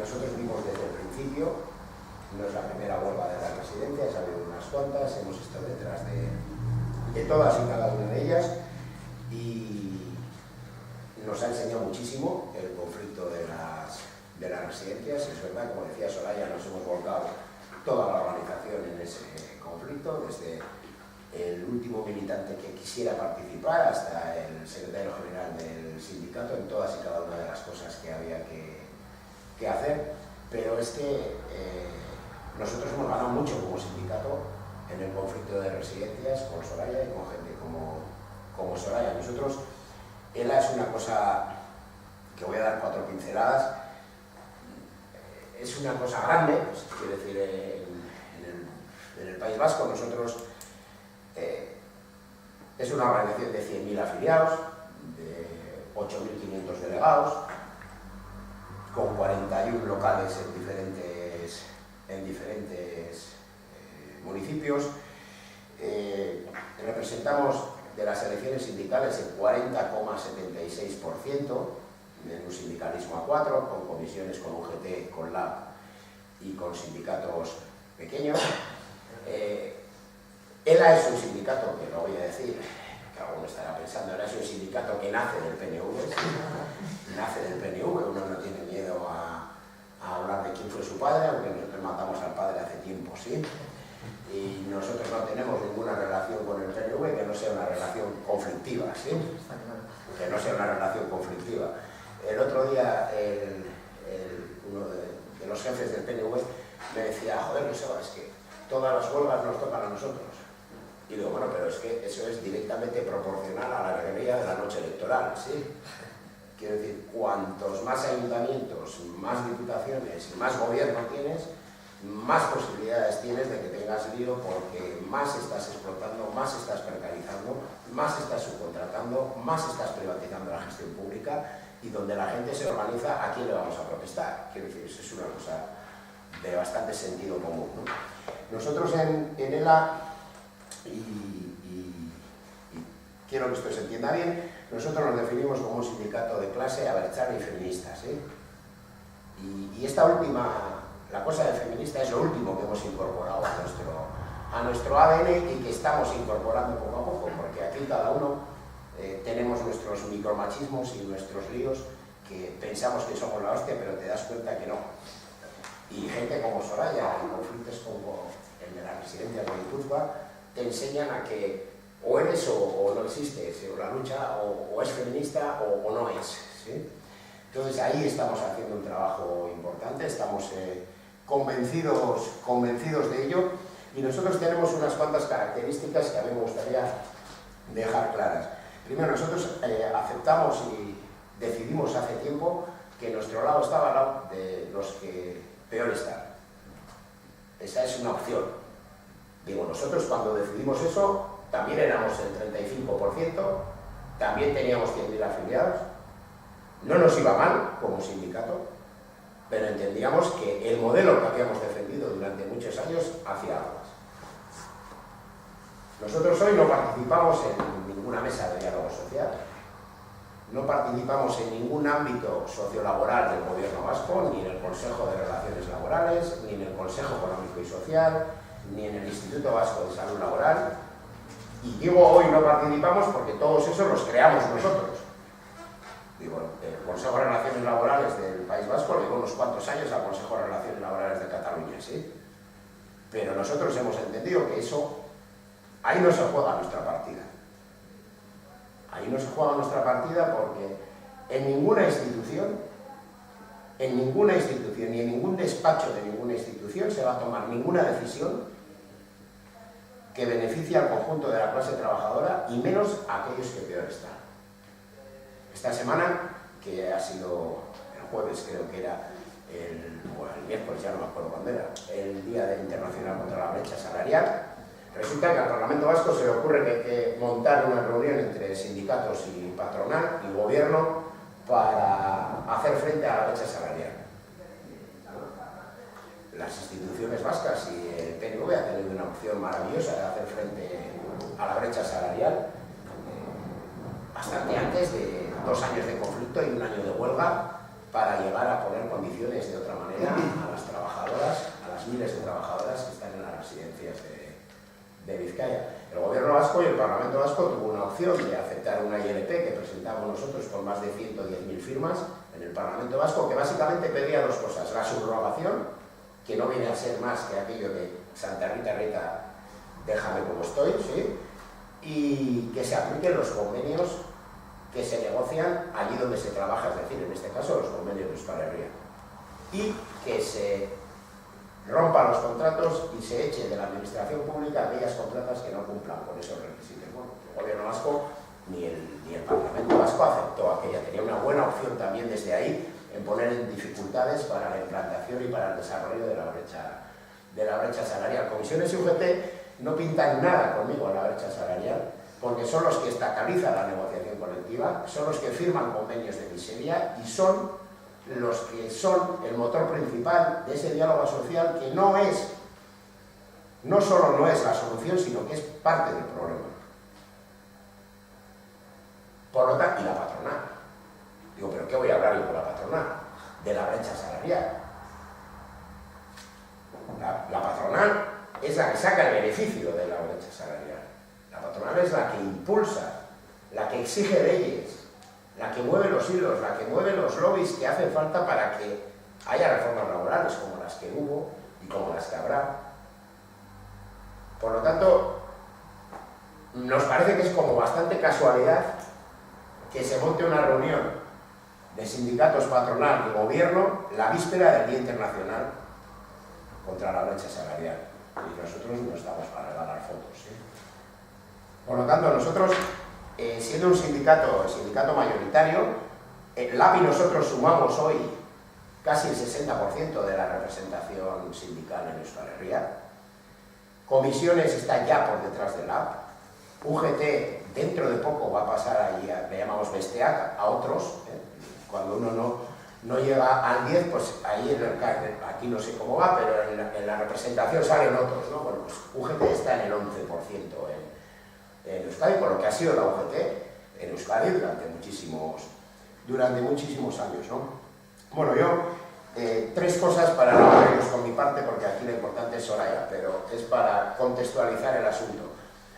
nosotros vimos desde el principio, no es la primera huelga de las residencias, ha habido unas cuantas, hemos estado detrás de todas y cada una de ellas y nos ha enseñado muchísimo el conflicto de las residencias. Es verdad, como decía Soraya, nos hemos volcado toda la organización en ese conflicto, desde el último militante que quisiera participar hasta el secretario general del sindicato, en todas y cada una de las cosas que había que hacer. Pero es que nosotros hemos ganado mucho como sindicato en el conflicto de residencias con Soraya y con gente como Soraya. Nosotros, ELA es una cosa que voy a dar 4 pinceladas, es una cosa grande, pues, quiero decir, en el País Vasco nosotros es una organización de 100.000 afiliados, de 8.500 delegados, con 41 locales en diferentes municipios. Representamos de las elecciones sindicales el 40,76%, en un sindicalismo A4, con comisiones con UGT, con LAB y con sindicatos pequeños. ELA es un sindicato, que lo voy a decir, que alguno estará pensando, ELA es un sindicato que nace del PNV, nace del PNV, uno no tiene miedo a hablar de quién fue su padre, aunque nosotros matamos al padre hace tiempo, ¿sí? Y nosotros no tenemos ninguna relación con el PNV que no sea una relación conflictiva, ¿sí? Que no sea una relación conflictiva. El otro día uno de los jefes del PNV me decía, joder, Joseba, es que todas las huelgas nos tocan a nosotros. Y digo, bueno, pero es que eso es directamente proporcional a la alegría de la noche electoral, ¿sí? Quiero decir, cuantos más ayuntamientos, más diputaciones y más gobierno tienes, más posibilidades tienes de que tengas lío, porque más estás explotando, más estás precarizando, más estás subcontratando, más estás privatizando la gestión pública, y donde la gente se organiza, ¿a quién le vamos a protestar? Quiero decir, eso es una cosa de bastante sentido común, ¿no? Nosotros en ELA, y quiero que esto se entienda bien, nosotros nos definimos como un sindicato de clase abertzale y feminista, ¿sí? Y esta última, la cosa de feminista es lo último que hemos incorporado a nuestro ADN y que estamos incorporando poco a poco, porque aquí cada uno tenemos nuestros micromachismos y nuestros líos, que pensamos que somos la hostia, pero te das cuenta que no. Y gente como Soraya, en conflictos como el de la residencia de Guipúzcoa, te enseñan a que o eres o no existes, o la lucha o es feminista o no es, ¿sí? Entonces ahí estamos haciendo un trabajo importante, estamos convencidos de ello, y nosotros tenemos unas cuantas características que a mí me gustaría dejar claras. Primero, nosotros aceptamos y decidimos hace tiempo que nuestro lado estaba al lado de los que peor están. Esa es una opción. Digo, nosotros cuando decidimos eso, también éramos el 35%, también teníamos 100.000 afiliados, no nos iba mal como sindicato, pero entendíamos que el modelo que habíamos defendido durante muchos años hacía aguas. Nosotros hoy no participamos en ninguna mesa de diálogo social, no participamos en ningún ámbito sociolaboral del Gobierno vasco, ni en el Consejo de Relaciones Laborales, ni en el Consejo Económico y Social, ni en el Instituto Vasco de Salud Laboral. Y digo hoy no participamos porque todos esos los creamos nosotros. Digo, el Consejo de Relaciones Laborales del País Vasco le dio unos cuantos años al Consejo de Relaciones Laborales de Cataluña, ¿sí? Pero nosotros hemos entendido que eso, ahí no se juega nuestra partida. Ahí no se juega nuestra partida porque en ninguna institución, ni en ningún despacho de ninguna institución se va a tomar ninguna decisión que beneficie al conjunto de la clase trabajadora, y menos a aquellos que peor están. Esta semana, que ha sido el jueves, creo que era el miércoles, ya no me acuerdo cuándo era, el Día Internacional contra la Brecha Salarial, resulta que al Parlamento Vasco se le ocurre que hay que montar una reunión entre sindicatos y patronal y gobierno para hacer frente a la brecha salarial. Las instituciones vascas y el PNV han tenido una opción maravillosa de hacer frente a la brecha salarial, bastante antes de 2 años de conflicto y 1 año de huelga, para llegar a poner condiciones de otra manera a las trabajadoras, a las miles de trabajadoras que están en las residencias de Vizcaya. El Gobierno vasco y el Parlamento vasco tuvo una opción de aceptar una ILP que presentamos nosotros con más de 110.000 firmas en el Parlamento vasco, que básicamente pedía dos cosas: la subrogación, que no viene a ser más que aquello de Santa Rita, Rita, déjame como estoy, ¿sí? Y que se apliquen los convenios que se negocian allí donde se trabaja, es decir, en este caso los convenios de Euskal Herria, y que se rompan los contratos y se eche de la administración pública aquellas contratas que no cumplan con esos requisitos. Bueno, el Gobierno vasco ni el Parlamento vasco aceptó aquella. Tenía una buena opción también desde ahí en poner en dificultades para la implantación y para el desarrollo de la brecha salarial. Comisiones y UGT no pintan nada conmigo en la brecha salarial, porque son los que estatalizan la negociación colectiva, son los que firman convenios de miseria y son los que son el motor principal de ese diálogo social, que no solo no es la solución, sino que es parte del problema. Por lo tanto, y la patronal. Digo, ¿pero qué voy a hablar yo con la patronal? De la brecha salarial. La patronal es la que saca el beneficio de la brecha salarial. La patronal es la que impulsa, la que exige leyes, la que mueve los hilos, la que mueve los lobbies que hacen falta para que haya reformas laborales como las que hubo y como las que habrá. Por lo tanto, nos parece que es como bastante casualidad que se monte una reunión de sindicatos, patronal y gobierno la víspera del Día Internacional contra la brecha salarial. Y nosotros no estamos para regalar fotos, ¿sí? Por lo tanto, nosotros, siendo un sindicato mayoritario, LAB y nosotros sumamos hoy casi el 60% de la representación sindical en Euskal Herria. Comisiones está ya por detrás del LAB. UGT dentro de poco va a pasar allí, le llamamos Besteac, a otros. Cuando uno no llega al 10, pues ahí aquí no sé cómo va, pero en la representación salen otros, ¿no? Bueno, pues UGT está en el 11% en Euskadi, por lo que ha sido la UGT en Euskadi durante muchísimos años, ¿no? Bueno, yo, tres cosas para no aburrirnos con mi parte, porque aquí lo importante es Soraya, pero es para contextualizar el asunto.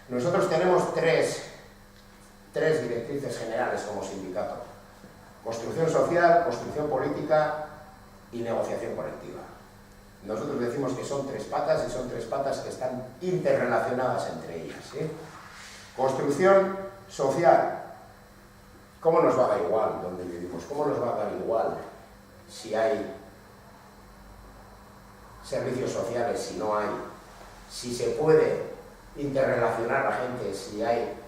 Nosotros tenemos tres directrices generales como sindicato: construcción social, construcción política y negociación colectiva. Nosotros decimos que son tres patas, y son tres patas que están interrelacionadas entre ellas, ¿sí? Construcción social. ¿Cómo nos va a dar igual donde vivimos? ¿Cómo nos va a dar igual si hay servicios sociales, si no hay? Si se puede interrelacionar la gente, si hay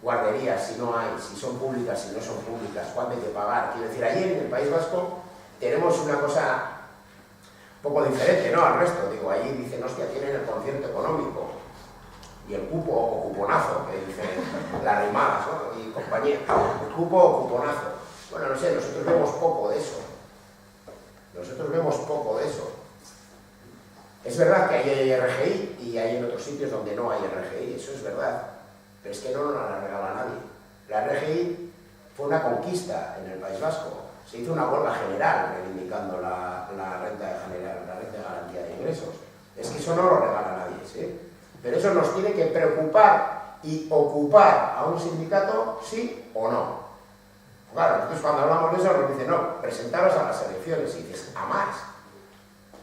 guarderías, si no hay, si son públicas, si no son públicas, cuánto hay que pagar. Quiero decir, allí en el País Vasco tenemos una cosa un poco diferente, ¿no?, al resto. Digo, allí dicen, hostia, tienen el concierto económico y el cupo o cuponazo, que dicen las rimadas, ¿no?, y compañía, el cupo o cuponazo. Bueno, no sé, nosotros vemos poco de eso. Es verdad que hay RGI y hay en otros sitios donde no hay RGI, eso es verdad, pero es que no nos la regala nadie. La RGI fue una conquista en el País Vasco. Se hizo una huelga general reivindicando la renta general, la renta de garantía de ingresos. Es que eso no lo regala nadie, ¿sí? Pero eso nos tiene que preocupar y ocupar a un sindicato, sí o no. Claro, nosotros cuando hablamos de eso nos dicen, no, presentaros a las elecciones, y dices, a más.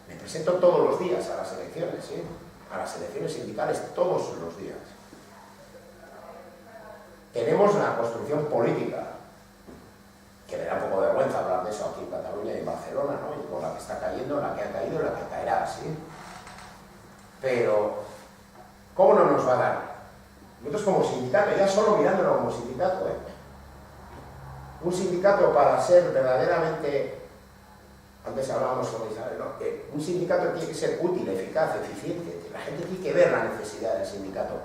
Me presento todos los días a las elecciones, ¿sí? A las elecciones sindicales todos los días. Tenemos la construcción política, que me da un poco de vergüenza hablar de eso aquí en Cataluña y en Barcelona, ¿no? Y con la que está cayendo, la que ha caído y la que caerá, ¿sí? Pero, ¿cómo no nos va a dar? Nosotros como sindicato, ya solo mirándolo como sindicato, un sindicato, para ser verdaderamente, antes hablábamos con Isabel, ¿no?, un sindicato tiene que ser útil, eficaz, eficiente. La gente tiene que ver la necesidad del sindicato.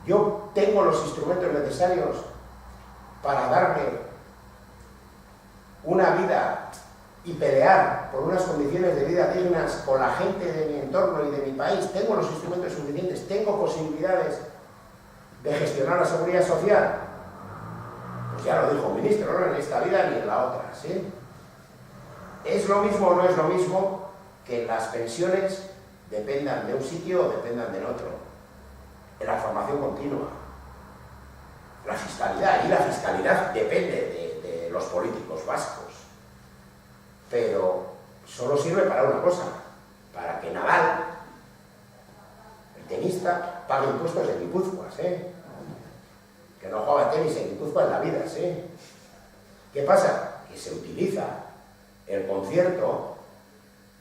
Yo tengo los instrumentos necesarios para darme una vida y pelear por unas condiciones de vida dignas con la gente de mi entorno y de mi país. Tengo los instrumentos suficientes, tengo posibilidades de gestionar la seguridad social. Pues ya lo dijo un ministro, no en esta vida ni en la otra, ¿sí? ¿Es lo mismo o no es lo mismo que las pensiones dependan de un sitio o dependan del otro? En la formación continua. La fiscalidad, y la fiscalidad depende de los políticos vascos. Pero solo sirve para una cosa, para que Nadal, el tenista, pague impuestos en Guipúzcoa, ¿sí? Que no juega tenis en Guipúzcoa en la vida, ¿sí? ¿Qué pasa? Que se utiliza el concierto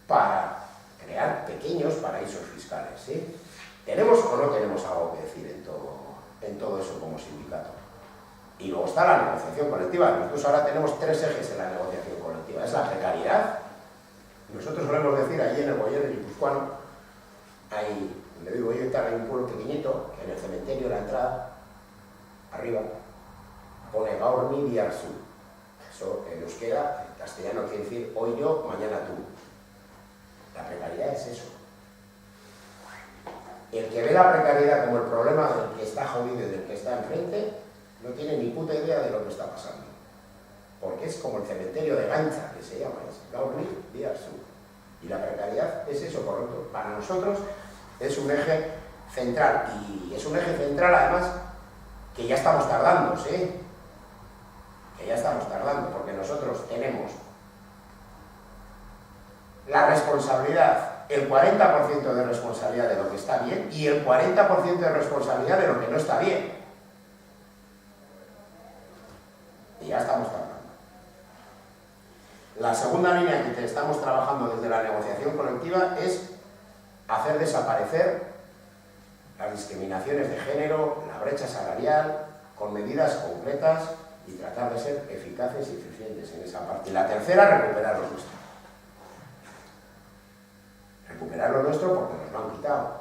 para crear pequeños paraísos fiscales, ¿sí? ¿Tenemos o no tenemos algo que decir en todo eso como sindicato? Y luego está la negociación colectiva. Nosotros ahora tenemos 3 ejes en la negociación colectiva. Es la precariedad. Nosotros solemos decir, allí en el Boyer guipuzcoano, hay, donde vivo yo, hay un pueblo pequeñito, que en el cementerio de la entrada, arriba, pone Gaur mi Biarsu. Eso en euskera, en castellano quiere decir hoy yo, mañana tú. La precariedad es eso. El que ve la precariedad como el problema del que está jodido y del que está enfrente, no tiene ni puta idea de lo que está pasando. Porque es como el cementerio de Gainza, que se llama, es Gaur mi Biarsu. Y la precariedad es eso, por lo tanto, para nosotros es un eje central. Y es un eje central, además, que ya estamos tardando, ¿sí? Que ya estamos tardando, porque nosotros tenemos la responsabilidad, el 40% de responsabilidad de lo que está bien y el 40% de responsabilidad de lo que no está bien. Y ya estamos tardando. La segunda línea que estamos trabajando desde la negociación colectiva es hacer desaparecer las discriminaciones de género, la brecha salarial, con medidas concretas y tratar de ser eficaces y eficientes en esa parte. Y la tercera, recuperar lo nuestro. Recuperar lo nuestro porque nos lo han quitado.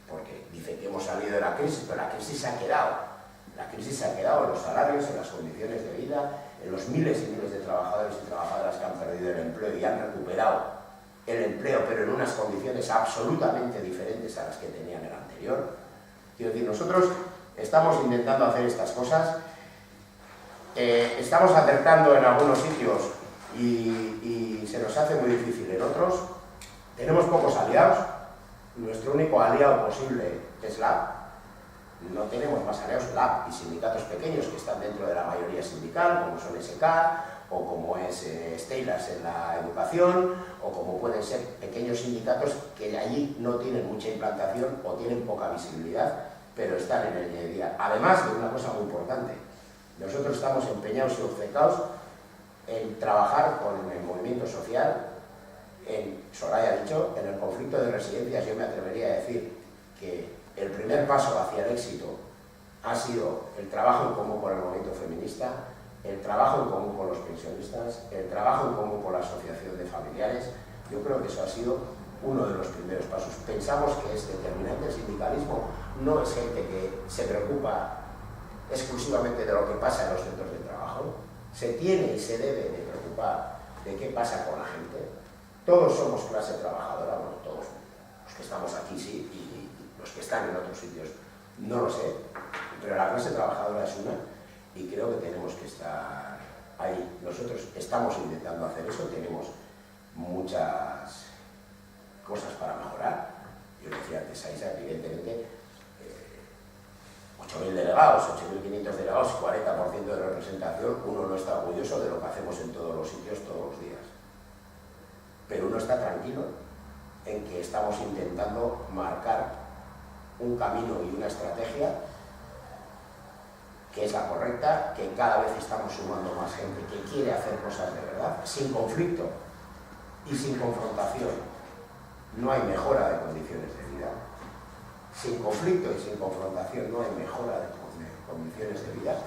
Porque dicen que hemos salido de la crisis, pero la crisis se ha quedado. La crisis se ha quedado en los salarios, en las condiciones de vida, en los miles y miles de trabajadores y trabajadoras que han perdido el empleo y han recuperado el empleo, pero en unas condiciones absolutamente diferentes a las que tenían el anterior. Quiero decir, nosotros estamos intentando hacer estas cosas, estamos acertando en algunos sitios y se nos hace muy difícil en otros. Tenemos pocos aliados, nuestro único aliado posible es LAB. No tenemos más aliados, LAB y sindicatos pequeños que están dentro de la mayoría sindical, como son SK, o como es Steylas en la educación, o como pueden ser pequeños sindicatos que allí no tienen mucha implantación o tienen poca visibilidad, pero están en el día a día. Además de una cosa muy importante, nosotros estamos empeñados y obcecados en trabajar con el movimiento social, Soraya ha dicho, en el conflicto de residencias. Yo me atrevería a decir que el primer paso hacia el éxito ha sido el trabajo en común con el movimiento feminista, el trabajo en común con los pensionistas, el trabajo en común con la asociación de familiares. Yo creo que eso ha sido uno de los primeros pasos. Pensamos que es determinante. El sindicalismo no es gente que se preocupa exclusivamente de lo que pasa en los centros de trabajo. Se tiene y se debe de preocupar de qué pasa con la gente. Todos somos clase trabajadora, bueno, todos los que estamos aquí sí, y los que están en otros sitios no lo sé, pero la clase trabajadora es una y creo que tenemos que estar ahí. Nosotros estamos intentando hacer eso, tenemos muchas cosas para mejorar. Yo decía antes a Isa, evidentemente, 8.000 delegados, 8.500 delegados, 40% de representación, uno no está orgulloso de lo que hacemos en todos los sitios, todos los días. Pero uno está tranquilo en que estamos intentando marcar un camino y una estrategia que es la correcta, que cada vez estamos sumando más gente que quiere hacer cosas de verdad, sin conflicto y sin confrontación. No hay mejora de condiciones de vida. Sin conflicto y sin confrontación no hay mejora de condiciones de vida.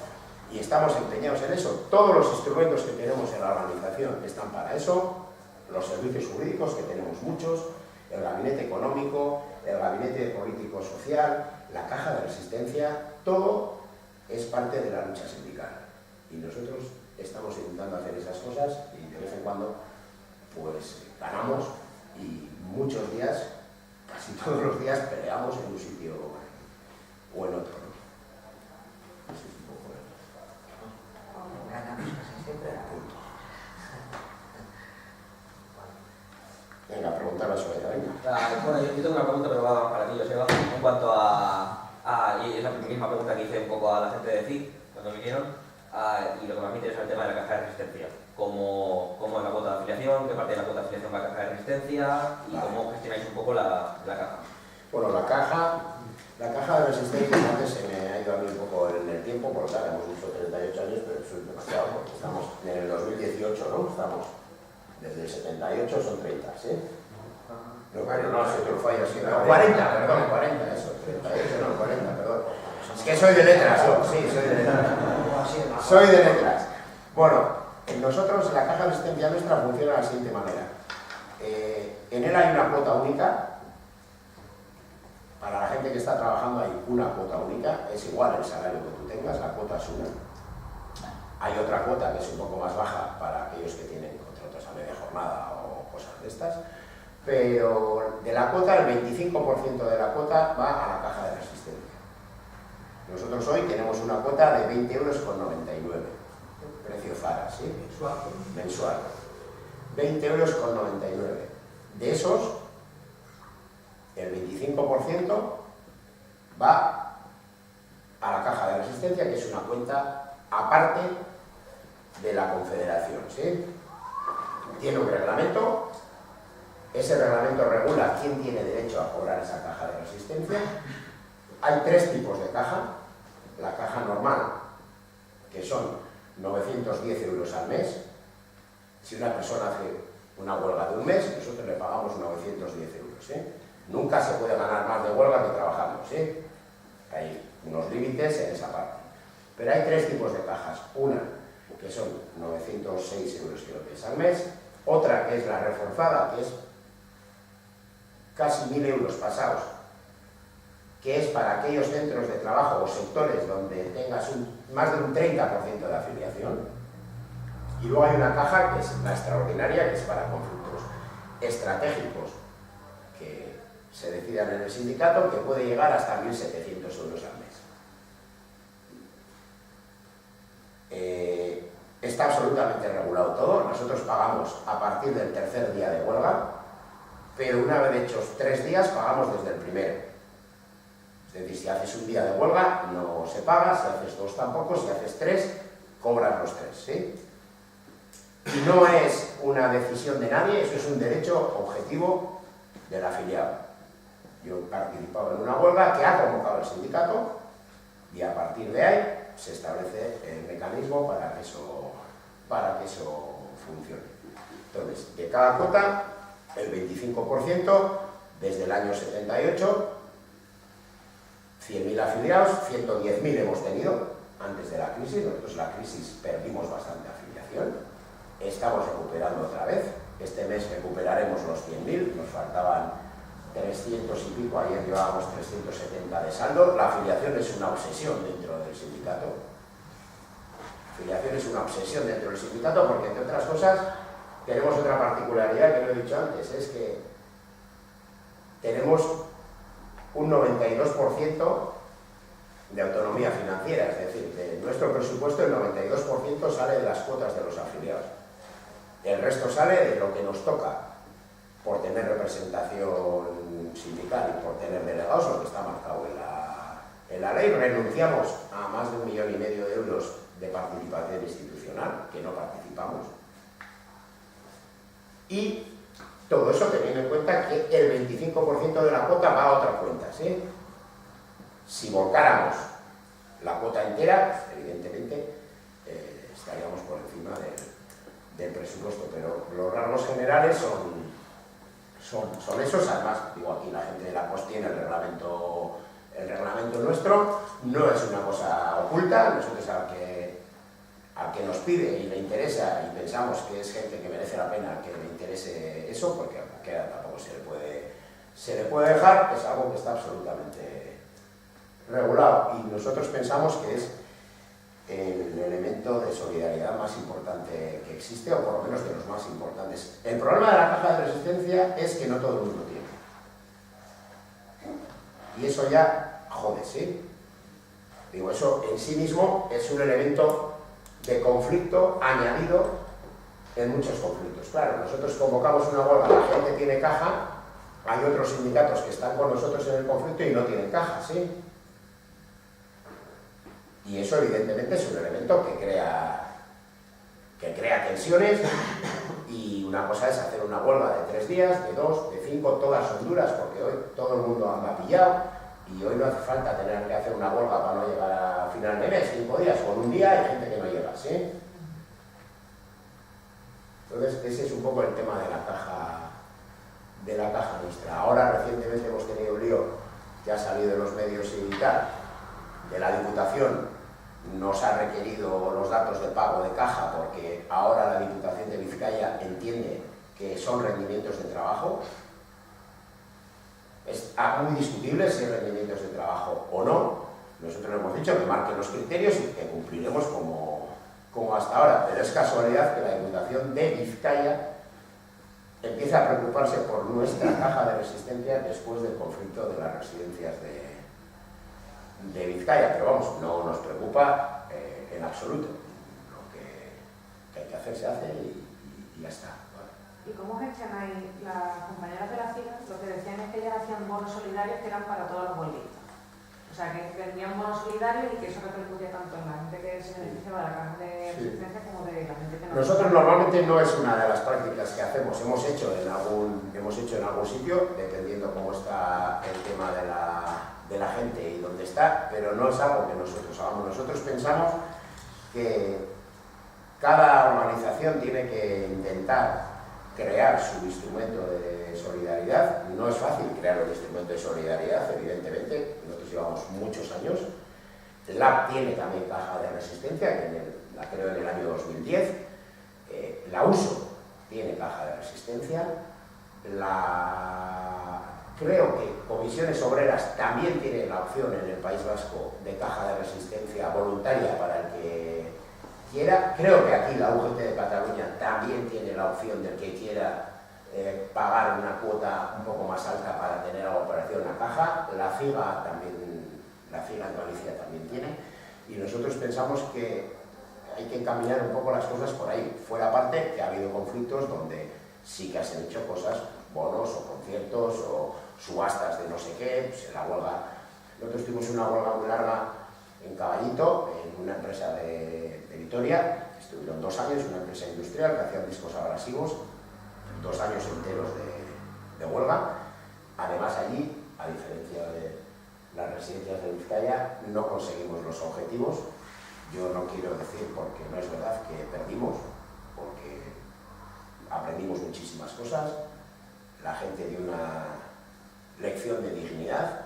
Y estamos empeñados en eso. Todos los instrumentos que tenemos en la organización están para eso. Los servicios jurídicos, que tenemos muchos, el gabinete económico, el gabinete político-social, la caja de resistencia, todo es parte de la lucha sindical. Y nosotros estamos intentando hacer esas cosas y de vez en cuando pues ganamos y muchos días, casi todos los días, peleamos en un sitio o en otro, ¿no? Así es un poco, Bueno, yo tengo una pregunta, pero va para ti, Joseba, en cuanto y es la misma pregunta que hice un poco a la gente de CIC cuando vinieron, y lo que más me interesa es el tema de la caja de resistencia. ¿Cómo es la cuota de afiliación? ¿Qué parte de la cuota de afiliación va a caja de resistencia? Y cómo gestionáis un poco la caja. Bueno, la caja de resistencia, antes se me ha ido a mí un poco en el tiempo, porque claro, hemos dicho 38 años, pero eso es demasiado, porque estamos en el 2018, ¿no? Estamos desde el 78, son 30, ¿sí? No, pero no, si otro fallo así, no, 40, perdón, 40, eso, 38, no, 40, perdón. Es que soy de letras, yo, sí, soy de letras. Soy de letras. Bueno, nosotros, la caja de resistencia nuestra funciona de la siguiente manera. En él hay una cuota única. Para la gente que está trabajando hay una cuota única, es igual el salario que tú tengas, la cuota es una. Hay otra cuota que es un poco más baja para aquellos que tienen contratos a media jornada o cosas de estas, pero de la cuota, el 25% de la cuota va a la caja de resistencia. Nosotros hoy tenemos una cuota de 20,99 euros, precio Zara, ¿sí? Mensual. 20,99 euros. De esos, el 25% va a la caja de resistencia, que es una cuenta aparte de la Confederación, ¿sí? Tiene un reglamento, ese reglamento regula quién tiene derecho a cobrar esa caja de resistencia. Hay tres tipos de caja. La caja normal, que son 910 euros al mes. Si una persona hace una huelga de un mes, nosotros le pagamos 910 euros, ¿sí? Nunca se puede ganar más de huelga que trabajando, ¿sí? Hay unos límites en esa parte. Pero hay tres tipos de cajas. Una, que son 906 euros creo que es al mes. Otra, que es la reforzada, que es casi 1.000 euros pasados, que es para aquellos centros de trabajo o sectores donde tengas más de un 30% de afiliación. Y luego hay una caja, que es la extraordinaria, que es para conflictos estratégicos, que se decidan en el sindicato, que puede llegar hasta 1.700 euros al mes. Está absolutamente regulado todo. Nosotros pagamos a partir del tercer día de huelga, pero una vez hechos 3 días pagamos desde el primero. Es decir, si haces un día de huelga no se paga, si haces 2 tampoco, si haces 3 cobras los 3, ¿sí? Y no es una decisión de nadie, eso es un derecho objetivo del afiliado. Yo he participado en una huelga que ha convocado el sindicato y a partir de ahí se establece el mecanismo para que eso funcione. Entonces, de cada cuota, el 25% desde el año 78, 100.000 afiliados, 110.000 hemos tenido antes de la crisis. Nosotros en la crisis perdimos bastante afiliación, estamos recuperando otra vez. Este mes recuperaremos los 100.000, nos faltaban 300 y pico, ayer llevábamos 370 de saldo. La afiliación es una obsesión dentro del sindicato. La afiliación es una obsesión dentro del sindicato porque, entre otras cosas, tenemos otra particularidad que no he dicho antes, es que tenemos un 92% de autonomía financiera, es decir, de nuestro presupuesto el 92% sale de las cuotas de los afiliados. El resto sale de lo que nos toca por tener representación sindical y por tener delegados, lo que está marcado en la ley. Renunciamos a más de 1,5 millones de euros de participación institucional, que no participamos. Y todo eso teniendo en cuenta que el 25% de la cuota va a otra cuenta, ¿sí? Si volcáramos la cuota entera, evidentemente estaríamos por encima del presupuesto, pero los rasgos generales son esos. Además, digo, aquí la gente de la POS tiene el reglamento nuestro, no es una cosa oculta. Nosotros al que nos pide y le interesa y pensamos que es gente que merece la pena que le interese eso, porque a cualquiera tampoco se le puede dejar, es algo que está absolutamente regulado, y nosotros pensamos que es el elemento de solidaridad más importante que existe, o por lo menos de los más importantes. El problema de la caja de resistencia es que no todo el mundo tiene, y eso ya jode, ¿sí? Digo, eso en sí mismo es un elemento de conflicto añadido en muchos conflictos. Claro, nosotros convocamos una huelga, la gente tiene caja, Hay otros sindicatos que están con nosotros en el conflicto y no tienen caja, ¿sí? Y eso evidentemente es un elemento que crea tensiones, y una cosa es hacer una huelga de 3 días, de 2, de 5, todas son duras, porque hoy todo el mundo anda pillado y hoy no hace falta tener que hacer una huelga para no llegar a final de mes, 5 días, con un día hay gente que no llega, ¿sí? Entonces ese es un poco el tema de la caja nuestra. Ahora recientemente hemos tenido un lío que ha salido en los medios y tal, de la Diputación. Nos ha requerido los datos de pago de caja porque ahora la Diputación de Vizcaya entiende que son rendimientos de trabajo. Es muy discutible si es rendimientos de trabajo o no. Nosotros le hemos dicho que marquen los criterios y que cumpliremos como hasta ahora, pero es casualidad que la Diputación de Vizcaya empieza a preocuparse por nuestra caja de resistencia después del conflicto de las residencias de Vizcaya, pero vamos, no nos preocupa en absoluto. Lo que hay que hacer se hace y ya está. ¿Vale? ¿Y cómo gestionáis las compañeras de la CIGA? Lo que decían es que ellas hacían bonos solidarios que eran para todos los huelguistas. O sea, que tenían bonos solidarios y que eso repercutía tanto en la gente que se beneficiaba de la caja de resistencia como de la gente que no. Nosotros normalmente no es una de las prácticas que hacemos. Hemos hecho en algún sitio, dependiendo cómo está el tema de la gente y dónde está, pero no es algo que nosotros hagamos. Nosotros pensamos que cada organización tiene que intentar crear su instrumento de solidaridad. No es fácil crear un instrumento de solidaridad, evidentemente. Nosotros llevamos muchos años. LAB tiene también caja de resistencia, que la creó en el año 2010. La USO tiene caja de resistencia. Creo que Comisiones Obreras también tiene la opción en el País Vasco de caja de resistencia voluntaria para el que quiera. Creo que aquí la UGT de Cataluña también tiene la opción del que quiera pagar una cuota un poco más alta para tener a la operación una caja. La CIGA en Galicia también tiene, y nosotros pensamos que hay que encaminar un poco las cosas por ahí. Fuera parte que ha habido conflictos donde sí que se han hecho cosas, bonos o conciertos o subastas de no sé qué, pues en la huelga. Nosotros tuvimos una huelga muy larga en Caballito, en una empresa de Vitoria. Estuvieron 2 años, una empresa industrial que hacía discos abrasivos, 2 años enteros de huelga. Además allí, a diferencia de las residencias de Vizcaya, no conseguimos los objetivos. Yo no quiero decir, porque no es verdad que perdimos, porque aprendimos muchísimas cosas, la gente dio una lección de dignidad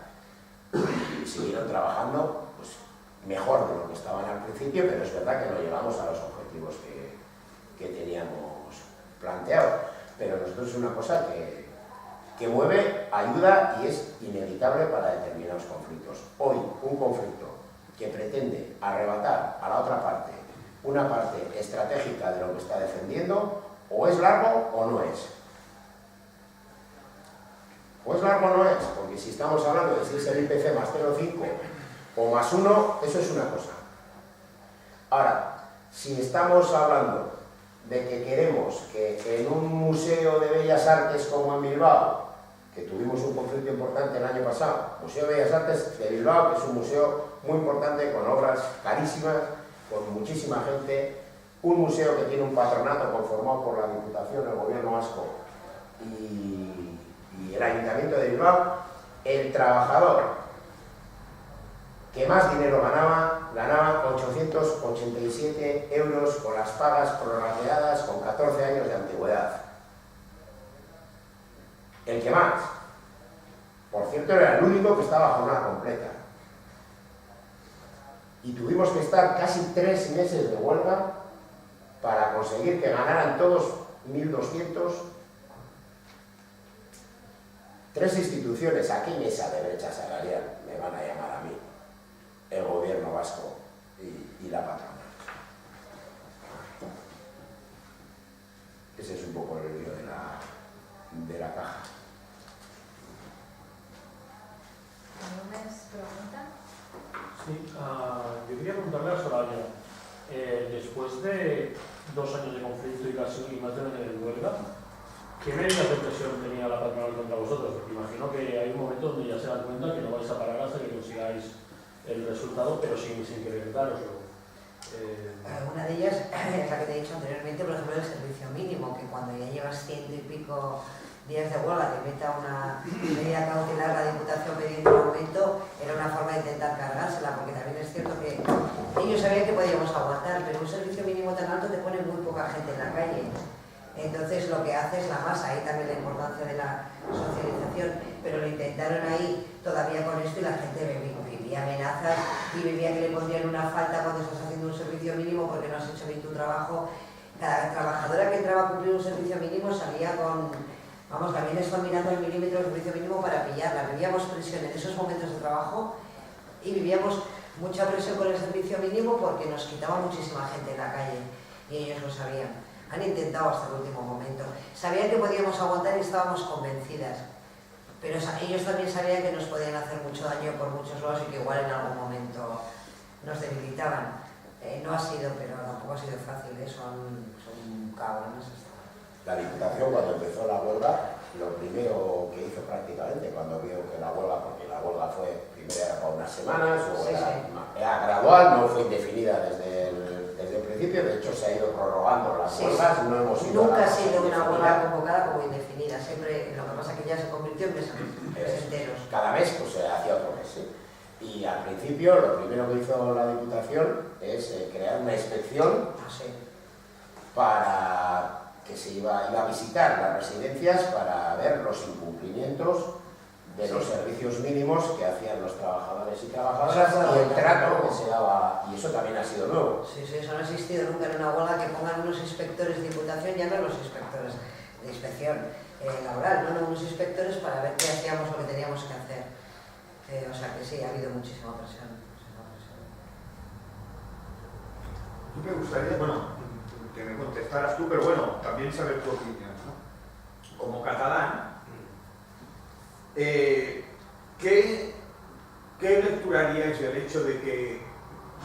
y siguieron trabajando pues, mejor de lo que estaban al principio, pero es verdad que no llegamos a los objetivos que teníamos planteados. Pero nosotros es una cosa que mueve, ayuda y es inevitable para determinados conflictos. Hoy, un conflicto que pretende arrebatar a la otra parte una parte estratégica de lo que está defendiendo, o es largo o no es. O es largo o no es, porque si estamos hablando de si es el IPC más 0,5 o más 1, eso es una cosa. Ahora, si estamos hablando de que queremos que en un museo de Bellas Artes como en Bilbao, que tuvimos un conflicto importante el año pasado, Museo de Bellas Artes de Bilbao, que es un museo muy importante, con obras carísimas, con muchísima gente, un museo que tiene un patronato conformado por la Diputación, el Gobierno vasco y el Ayuntamiento de Bilbao, el trabajador que más dinero ganaba 887 euros con las pagas prorrateadas con 14 años de antigüedad. El que más, por cierto, era el único que estaba a jornada completa. Y tuvimos que estar casi 3 meses de huelga para conseguir que ganaran todos 1.200. 3 instituciones, aquí mesa de brecha salarial, me van a llamar a mí, el Gobierno vasco y la patronal. Ese es un poco el lío de la caja. ¿Alguna pregunta? Sí, yo quería preguntarle a Soraya, después de 2 años de conflicto y casi más de un año de huelga, ¿Qué medidas de presión tenía la patronal contra vosotros? Porque imagino que hay un momento donde ya se dan cuenta que no vais a parar hasta que consigáis el resultado, pero sin querer daroslo. Una de ellas es la que te he dicho anteriormente, por ejemplo, el servicio mínimo, que cuando ya llevas 100 y pico días de huelga te meta una medida cautelar la Diputación pidiendo un aumento, era una forma de intentar cargársela, porque también es cierto que ellos sabían que podíamos aguantar, pero un servicio mínimo tan alto te pone muy poca gente en la calle. Entonces lo que hace es la masa, ahí también la importancia de la socialización, pero lo intentaron ahí todavía con esto y la gente vivía amenazas y vivía que le pondrían una falta cuando estás haciendo un servicio mínimo porque no has hecho bien tu trabajo. Cada trabajadora que entraba a cumplir un servicio mínimo salía con, vamos, también está mirando el milímetro del servicio mínimo para pillarla. Vivíamos presión en esos momentos de trabajo y vivíamos mucha presión con el servicio mínimo porque nos quitaba muchísima gente en la calle y ellos lo sabían. Han intentado hasta el último momento. Sabían que podíamos aguantar y estábamos convencidas, pero ellos también sabían que nos podían hacer mucho daño por muchos lados y que igual en algún momento nos debilitaban. No ha sido, pero tampoco ha sido fácil, son cabrones. La Diputación, cuando empezó la huelga, lo primero que hizo prácticamente, cuando vio que la huelga, porque la huelga fue, primero era para unas semanas, luego era gradual, no fue indefinida desde el principio, de hecho se ha ido prorrogando las huelgas, no hemos ido nunca ha sido una huelga convocada como indefinida, siempre, lo que pasa es que ya se convirtió en meses enteros. Cada mes pues se hacía otro mes, ¿sí? Y al principio lo primero que hizo la Diputación es crear una inspección para que se iba a visitar las residencias para ver los incumplimientos de los servicios mínimos que hacían los trabajadores y trabajadoras y el trato que se daba, y eso también ha sido nuevo. Sí, eso no ha existido nunca en una huelga, que pongan unos inspectores de Diputación, ya no los inspectores de inspección laboral, no unos inspectores para ver qué hacíamos o qué teníamos que hacer. O sea que sí, ha habido muchísima presión. Me gustaría, bueno, que me contestaras tú, pero bueno, también saber tu opinión, ¿no? Como catalán, ¿qué lectura haríais del hecho de que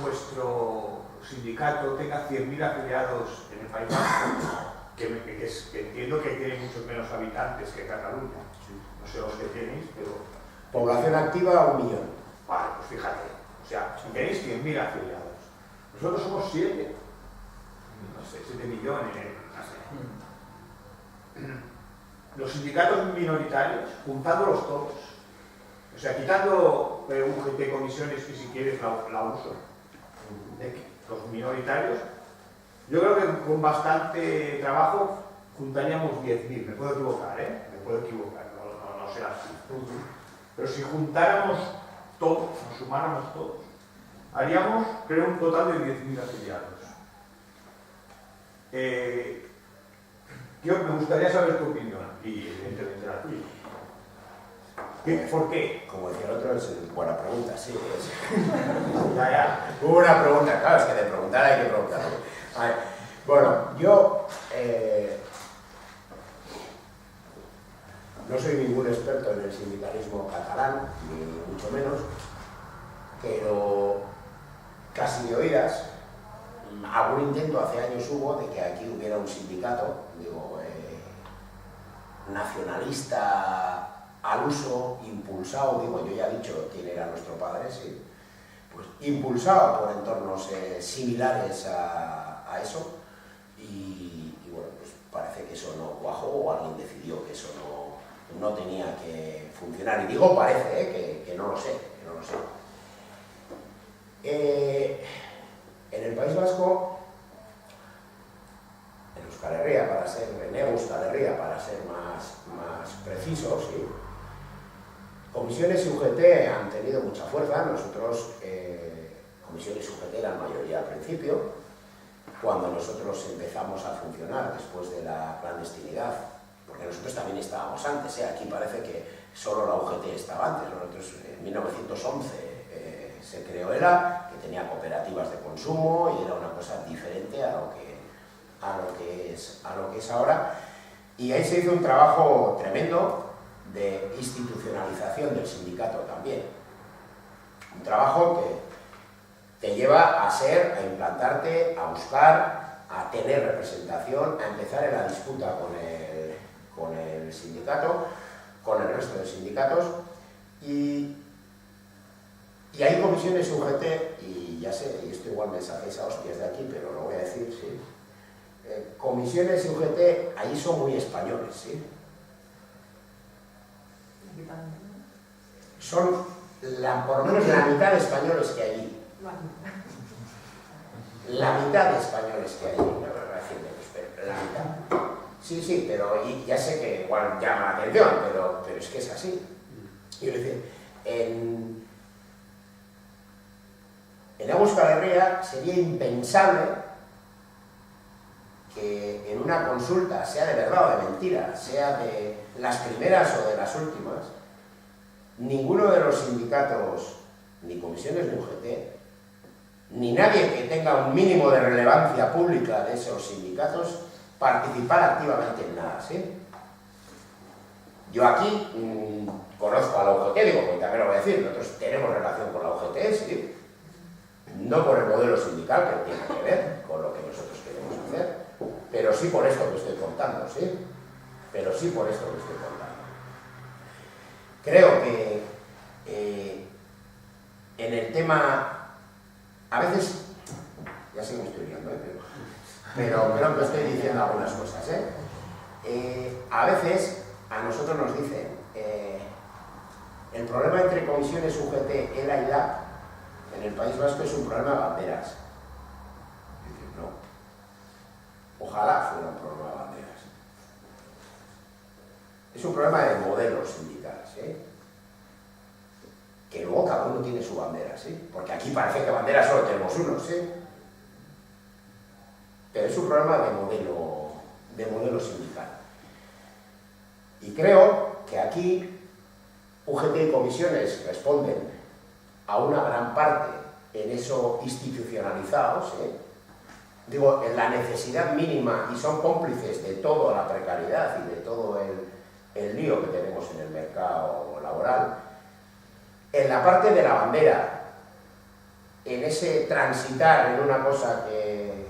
vuestro sindicato tenga 100.000 afiliados en el País Vasco, que entiendo que tiene muchos menos habitantes que Cataluña? No sé los que tenéis, pero... Población activa, 1 millón. Vale, pues fíjate, o sea, si tenéis 100.000 afiliados, nosotros somos 7, no sé, 7 millones, no sé. Los sindicatos minoritarios, juntándolos todos, o sea, quitando UGT, comisiones, que si quieres la uso, los minoritarios, yo creo que con bastante trabajo juntaríamos 10.000, me puedo equivocar, me puedo equivocar, no sé así. Pero si juntáramos todos, nos sumáramos todos, haríamos, creo, un total de 10.000 afiliados. Me gustaría saber tu opinión, y evidentemente la tuya. ¿Por qué? Como decía el otro, es buena pregunta, sí. Ya. Una pregunta, claro, es que de preguntar hay que preguntar. A ver, bueno, yo no soy ningún experto en el sindicalismo catalán, ni mucho menos, pero casi de oídas, algún intento hace años hubo de que aquí hubiera un sindicato, nacionalista al uso, impulsado, yo ya he dicho quién era nuestro padre, sí, pues impulsado por entornos similares a eso, y bueno, pues parece que eso no cuajó, o alguien decidió que eso no tenía que funcionar, y digo parece, que no lo sé, en el País Vasco, en Euskal Herria, Euskal Herria, para ser más precisos, ¿sí? Comisiones y UGT han tenido mucha fuerza. Nosotros, comisiones y UGT eran mayoría al principio, cuando nosotros empezamos a funcionar después de la clandestinidad, porque nosotros también estábamos antes, aquí parece que solo la UGT estaba antes. Nosotros en 1911 se creó ELA, que tenía cooperativas de consumo y era una cosa diferente a lo que es ahora, y ahí se hizo un trabajo tremendo de institucionalización del sindicato también, un trabajo que te lleva a implantarte, a buscar, a tener representación, a empezar en la disputa con el sindicato, con el resto de sindicatos, y hay comisiones UGT, y ya sé, y esto igual me saquéis a hostias de aquí, pero lo voy a decir, sí. Comisiones UGT ahí son muy españoles, ¿sí? Son por lo menos la mitad de españoles que hay allí. La mitad de españoles que hay allí, no me voy a decir menos, pero la mitad. Sí, sí, pero y ya sé que igual llama la atención, pero es que es así. Quiero decir, en Euskal Herria sería impensable que en una consulta, sea de verdad o de mentira, sea de las primeras o de las últimas, ninguno de los sindicatos, ni comisiones de UGT, ni nadie que tenga un mínimo de relevancia pública de esos sindicatos, participar activamente en nada, ¿sí? Yo aquí conozco a la UGT, digo, porque también lo voy a decir, nosotros tenemos relación con la UGT, ¿sí? No por el modelo sindical, que tiene que ver con lo que nosotros queremos hacer, pero sí por esto que estoy contando, ¿sí? Pero sí por esto que estoy contando. Creo que en el tema, a veces, ya sé que me estoy liando, pero creo que estoy diciendo algunas cosas, a veces a nosotros nos dicen, el problema entre comisiones UGT, ELA y LAB en el País Vasco es un problema de banderas. Y decir, no, ojalá fuera un problema de banderas. Es un problema de modelos sindicales, que luego cada uno tiene su bandera, ¿sí? Porque aquí parece que bandera solo tenemos uno, ¿sí? Pero es un problema de modelo sindical. Y creo que aquí UGT y comisiones responden a una gran parte en eso institucionalizado, ¿sí? Digo, en la necesidad mínima, y son cómplices de toda la precariedad y de todo el lío que tenemos en el mercado laboral, en la parte de la bandera, en ese transitar en una cosa que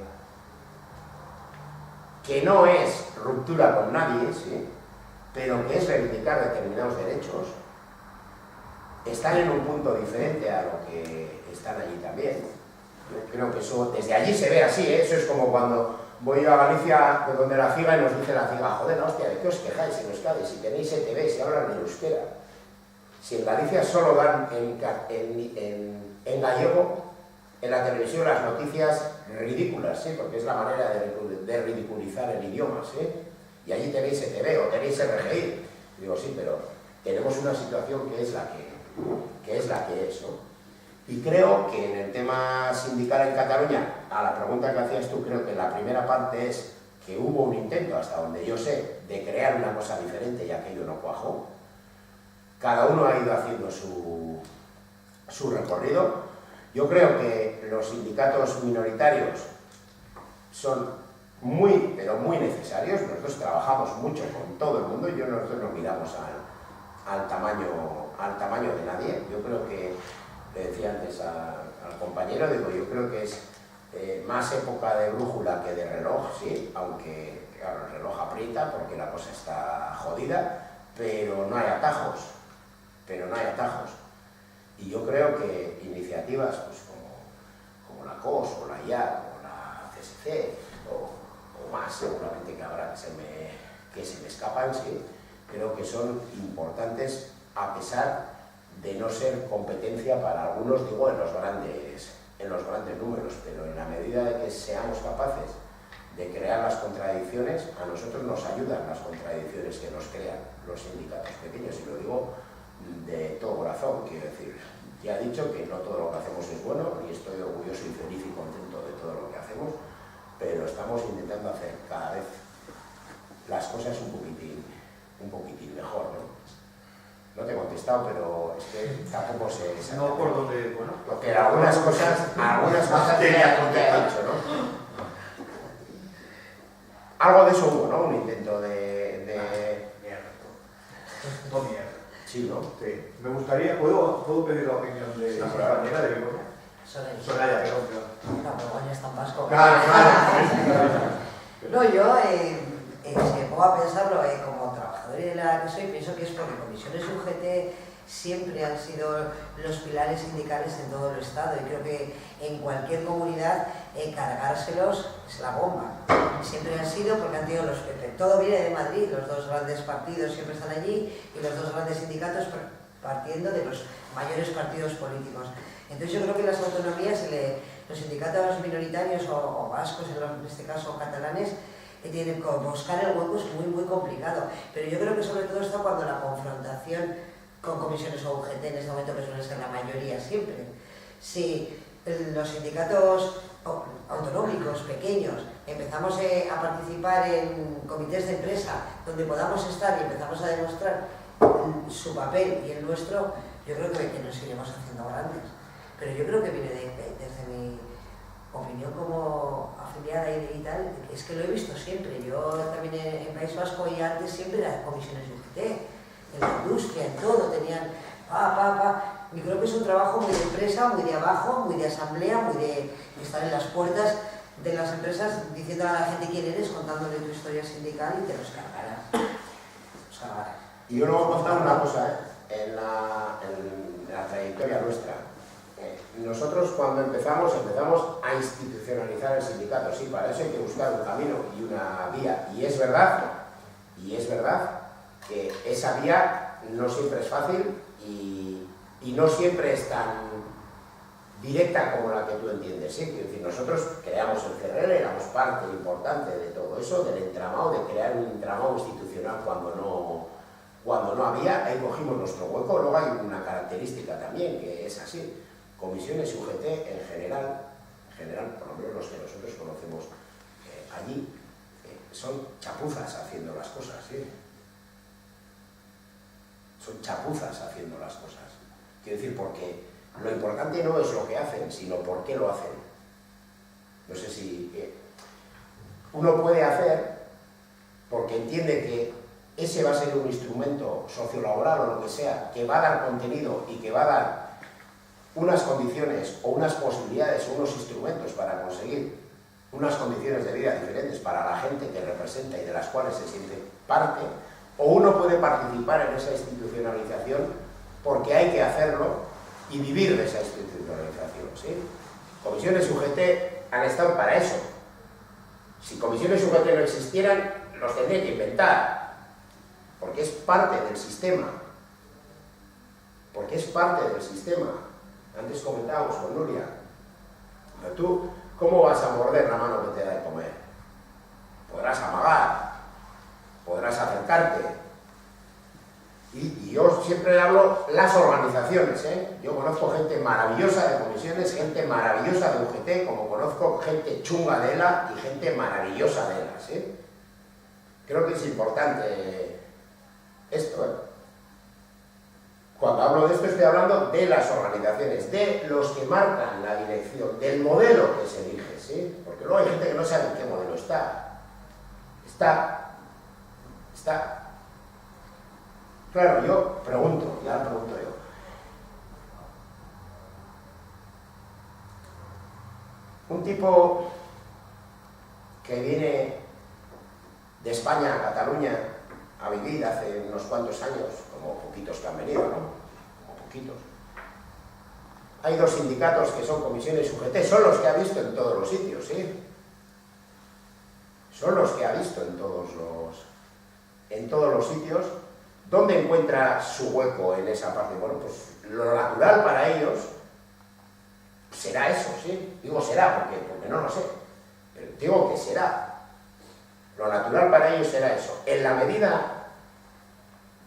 no es ruptura con nadie, ¿sí? Pero que es reivindicar determinados derechos, están en un punto diferente a lo que están allí también. Yo creo que eso, desde allí se ve así, eso es como cuando voy a Galicia, de donde la ciga, y nos dice la ciga, joder, la hostia, ¿de qué os quejáis en Euskadi? Si tenéis ETV, si hablan en euskera. Si en Galicia solo dan en gallego, en la televisión, las noticias ridículas, ¿sí? Porque es la manera de ridiculizar el idioma, ¿sí? Y allí tenéis ETV o tenéis RGI. Digo, sí, pero tenemos una situación que es la que es, ¿no? Y creo que en el tema sindical en Cataluña, a la pregunta que hacías tú, creo que la primera parte es que hubo un intento, hasta donde yo sé, de crear una cosa diferente y aquello no cuajó. Cada uno ha ido haciendo su recorrido. Yo creo que los sindicatos minoritarios son muy, pero muy necesarios. Nosotros trabajamos mucho con todo el mundo y nosotros no miramos al tamaño de nadie. Yo creo que, le decía antes al compañero, digo, yo creo que es más época de brújula que de reloj, sí, aunque claro, el reloj aprieta porque la cosa está jodida, pero no hay atajos. Y yo creo que iniciativas pues, como la COS o la IAR o la CSC o más seguramente que habrá que se me escapan, sí, creo que son importantes a pesar de no ser competencia para algunos, digo, en los grandes números, pero en la medida de que seamos capaces de crear las contradicciones, a nosotros nos ayudan las contradicciones que nos crean los sindicatos pequeños, y lo digo de todo corazón. Quiero decir, ya he dicho que no todo lo que hacemos es bueno, y estoy orgulloso y feliz y contento de todo lo que hacemos, pero estamos intentando hacer cada vez las cosas un poquitín mejor, ¿no? No te he contestado, pero es que tampoco sé No por donde, bueno. Porque algunas cosas ya he dicho, ¿no? Algo de eso hubo, ¿no? Un intento de... Todo mierda. Sí, ¿no? Sí. Me gustaría, ¿puedo pedir la opinión de la compañera de Begoña? Soraya, perdón. No, Begoña está en vasco. Claro. No, yo si me pongo a pensarlo, como trabajador de la que soy, pienso que es porque comisiones UGT siempre han sido los pilares sindicales en todo el Estado y creo que en cualquier comunidad cargárselos es la bomba. Siempre han sido porque han tenido los PP. Todo viene de Madrid, los dos grandes partidos siempre están allí y los dos grandes sindicatos partiendo de los mayores partidos políticos. Entonces yo creo que las autonomías, los sindicatos minoritarios o vascos, en este caso catalanes, tienen que buscar el hueco, es muy complicado. Pero yo creo que sobre todo está cuando la confrontación con comisiones o UGT en este momento, que suele ser la mayoría siempre. Si los sindicatos autonómicos, pequeños, empezamos a participar en comités de empresa donde podamos estar y empezamos a demostrar su papel y el nuestro, yo creo que nos iremos haciendo grandes. Pero yo creo que viene desde mi opinión como afiliada y tal, es que lo he visto siempre. Yo también en País Vasco y antes siempre eran comisiones UGT, en la industria, en todo, tenían Yo creo que es un trabajo muy de empresa, muy de abajo, muy de asamblea, muy de estar en las puertas de las empresas diciendo a la gente quién eres, contándole tu historia sindical y te los cargarás. Y yo luego contar una cosa, en la trayectoria nuestra. Nosotros cuando empezamos a institucionalizar el sindicato, sí, para eso hay que buscar un camino y una vía. Y es verdad que esa vía no siempre es fácil y no siempre es tan directa como la que tú entiendes, ¿sí? Es decir, nosotros creamos el CRL, éramos parte importante de todo eso, del entramado, de crear un entramado institucional cuando no había, ahí cogimos nuestro hueco. Luego hay una característica también que es así, comisiones UGT en general, por lo menos los que nosotros conocemos allí, son chapuzas haciendo las cosas, ¿sí? Son chapuzas haciendo las cosas. Quiero decir, porque lo importante no es lo que hacen, sino por qué lo hacen. No sé si uno puede hacer porque entiende que ese va a ser un instrumento sociolaboral o lo que sea, que va a dar contenido y que va a dar unas condiciones o unas posibilidades o unos instrumentos para conseguir unas condiciones de vida diferentes para la gente que representa y de las cuales se siente parte, o uno puede participar en esa institucionalización porque hay que hacerlo y vivir de esa institucionalización, ¿sí? Comisiones UGT han estado para eso. Si comisiones UGT no existieran, los tendría que inventar, porque es parte del sistema. Antes comentábamos con Nuria, pero tú, ¿cómo vas a morder la mano que te da de comer? Podrás amagar, podrás acercarte. Y yo siempre hablo las organizaciones, ¿eh? Yo conozco gente maravillosa de comisiones, gente maravillosa de UGT, como conozco gente chunga de ELA y gente maravillosa de ELA, ¿sí? Creo que es importante esto, ¿eh? Cuando hablo de esto estoy hablando de las organizaciones, de los que marcan la dirección, del modelo que se elige, ¿sí? Porque luego hay gente que no sabe en qué modelo está. Claro, yo pregunto, y ahora pregunto yo. Un tipo que viene de España a Cataluña a vivir hace unos cuantos años, como poquitos que han venido, ¿no? Como poquitos. Hay dos sindicatos que son comisiones UGT, son los que ha visto en todos los sitios, ¿sí? Son los que ha visto en todos los sitios. ¿Dónde encuentra su hueco en esa parte? Bueno, pues lo natural para ellos será eso, ¿sí? Digo será porque no lo sé, pero digo que será. Lo natural para ellos será eso. En la medida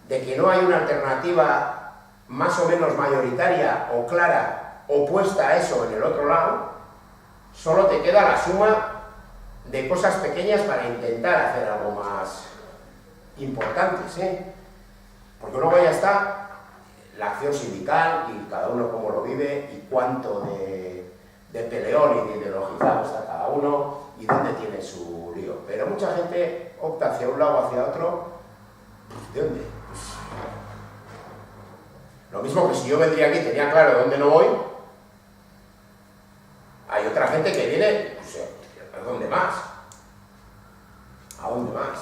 de que no hay una alternativa más o menos mayoritaria o clara opuesta a eso en el otro lado, solo te queda la suma de cosas pequeñas para intentar hacer algo más importante, ¿sí? Porque luego ya está la acción sindical y cada uno cómo lo vive y cuánto de peleón y de ideologizado está cada uno y dónde tiene su lío. Pero mucha gente opta hacia un lado o hacia otro. ¿De dónde? Pues, lo mismo que si yo vendría aquí y tenía claro de dónde no voy, hay otra gente que viene, pues, ¿a dónde más? ¿A dónde más?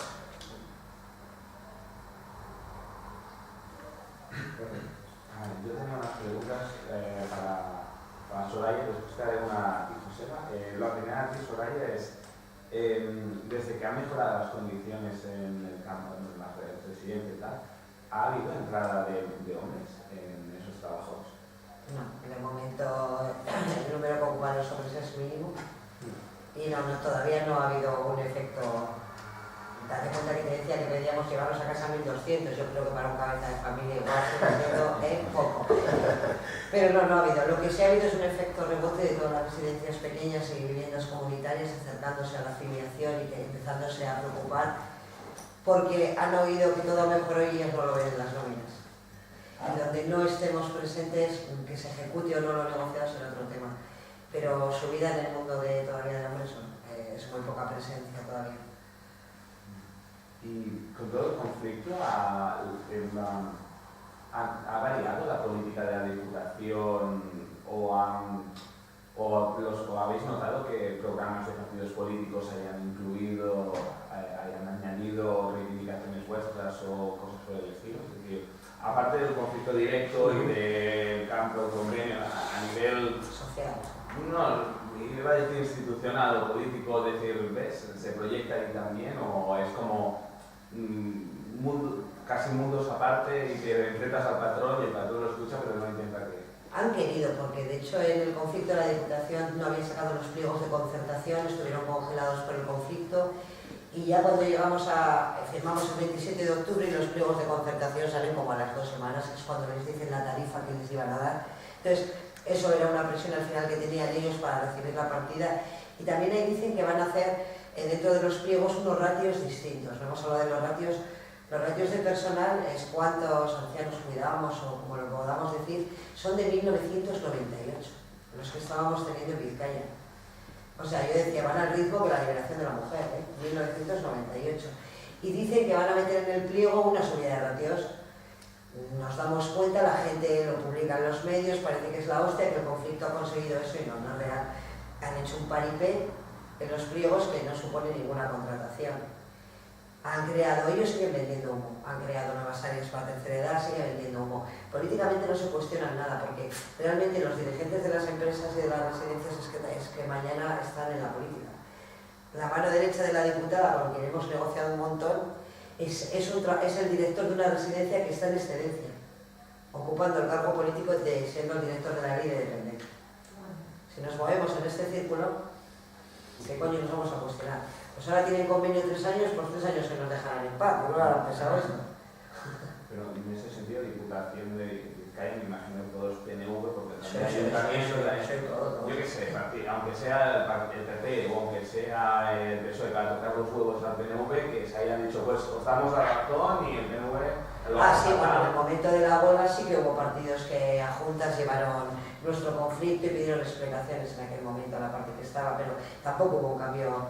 Soraya, es desde que han mejorado las condiciones en el campo, en las residencias y tal, ¿ha habido entrada de hombres en esos trabajos? No, en el momento el número que ocupan los hombres es mínimo y todavía no ha habido un efecto. Date cuenta que te decía que pedíamos llevarlos a casa 1.200, yo creo que para un cabeza de familia igual se está haciendo poco. Pero no ha habido. Lo que sí ha habido es un efecto rebote de todas las residencias pequeñas y viviendas comunitarias acercándose a la afiliación y empezándose a preocupar porque han oído que todo mejoró y ellos no lo ven en las nóminas. Y donde no estemos presentes, que se ejecute o no lo negociado será otro tema. Pero su vida en el mundo todavía de hombres es muy poca presencia todavía. Y con todo el conflicto ha variado la política de la Diputación o habéis notado que programas de partidos políticos hayan incluido, hayan añadido reivindicaciones vuestras o cosas por el estilo? Es decir, aparte del conflicto directo y del campo de convenio a nivel social. No, iba a decir institucional o político, decir, ¿ves? ¿Se proyecta ahí también o es como casi mundos aparte y que enfrentas al patrón y el patrón lo escucha pero no intenta que... Han querido, porque de hecho en el conflicto de la Diputación no habían sacado los pliegos de concertación, estuvieron congelados por el conflicto y ya cuando firmamos el 27 de octubre y los pliegos de concertación salen como a las 2 semanas, es cuando les dicen la tarifa que les iban a dar. Entonces, eso era una presión al final que tenían ellos para recibir la partida. Y también ahí dicen que van a hacer dentro de los pliegos unos ratios distintos. No hemos hablado de los ratios. Los ratios de personal es cuántos ancianos cuidamos o como lo podamos decir, son de 1998, los que estábamos teniendo en Vizcaya. O sea, yo decía, van al ritmo de la liberación de la mujer, 1998. Y dicen que van a meter en el pliego una subida de ratios. Nos damos cuenta, la gente lo publica en los medios, parece que es la hostia, que el conflicto ha conseguido eso y no es real. Han hecho un paripé en los pliegos que no supone ninguna contratación. Ellos siguen vendiendo humo, han creado nuevas áreas para la tercera edad, siguen vendiendo humo. Políticamente no se cuestionan nada, porque realmente los dirigentes de las empresas y de las residencias es que mañana están en la política. La mano derecha de la diputada, con quien hemos negociado un montón, es el director de una residencia que está en excedencia, ocupando el cargo político de siendo el director de la ley de dependencia. Si nos movemos en este círculo, ¿qué coño nos vamos a cuestionar? Pues ahora tienen convenio 3 años, pues 3 años que nos dejarán en paz, ¿no? Ahora empezado eso. Pero en ese sentido, Diputación de Vizcaya, me imagino que todos PNV, porque Sí, también todo. yo qué sé, aunque sea el PP o aunque sea el PSOE para tocar los huevos al PNV, que se hayan dicho, pues os damos la razón y el PNV... Sí, bueno, en el momento de la huelga sí que hubo partidos que a juntas llevaron nuestro conflicto y pidieron explicaciones en aquel momento a la parte que estaba, pero tampoco hubo un cambio.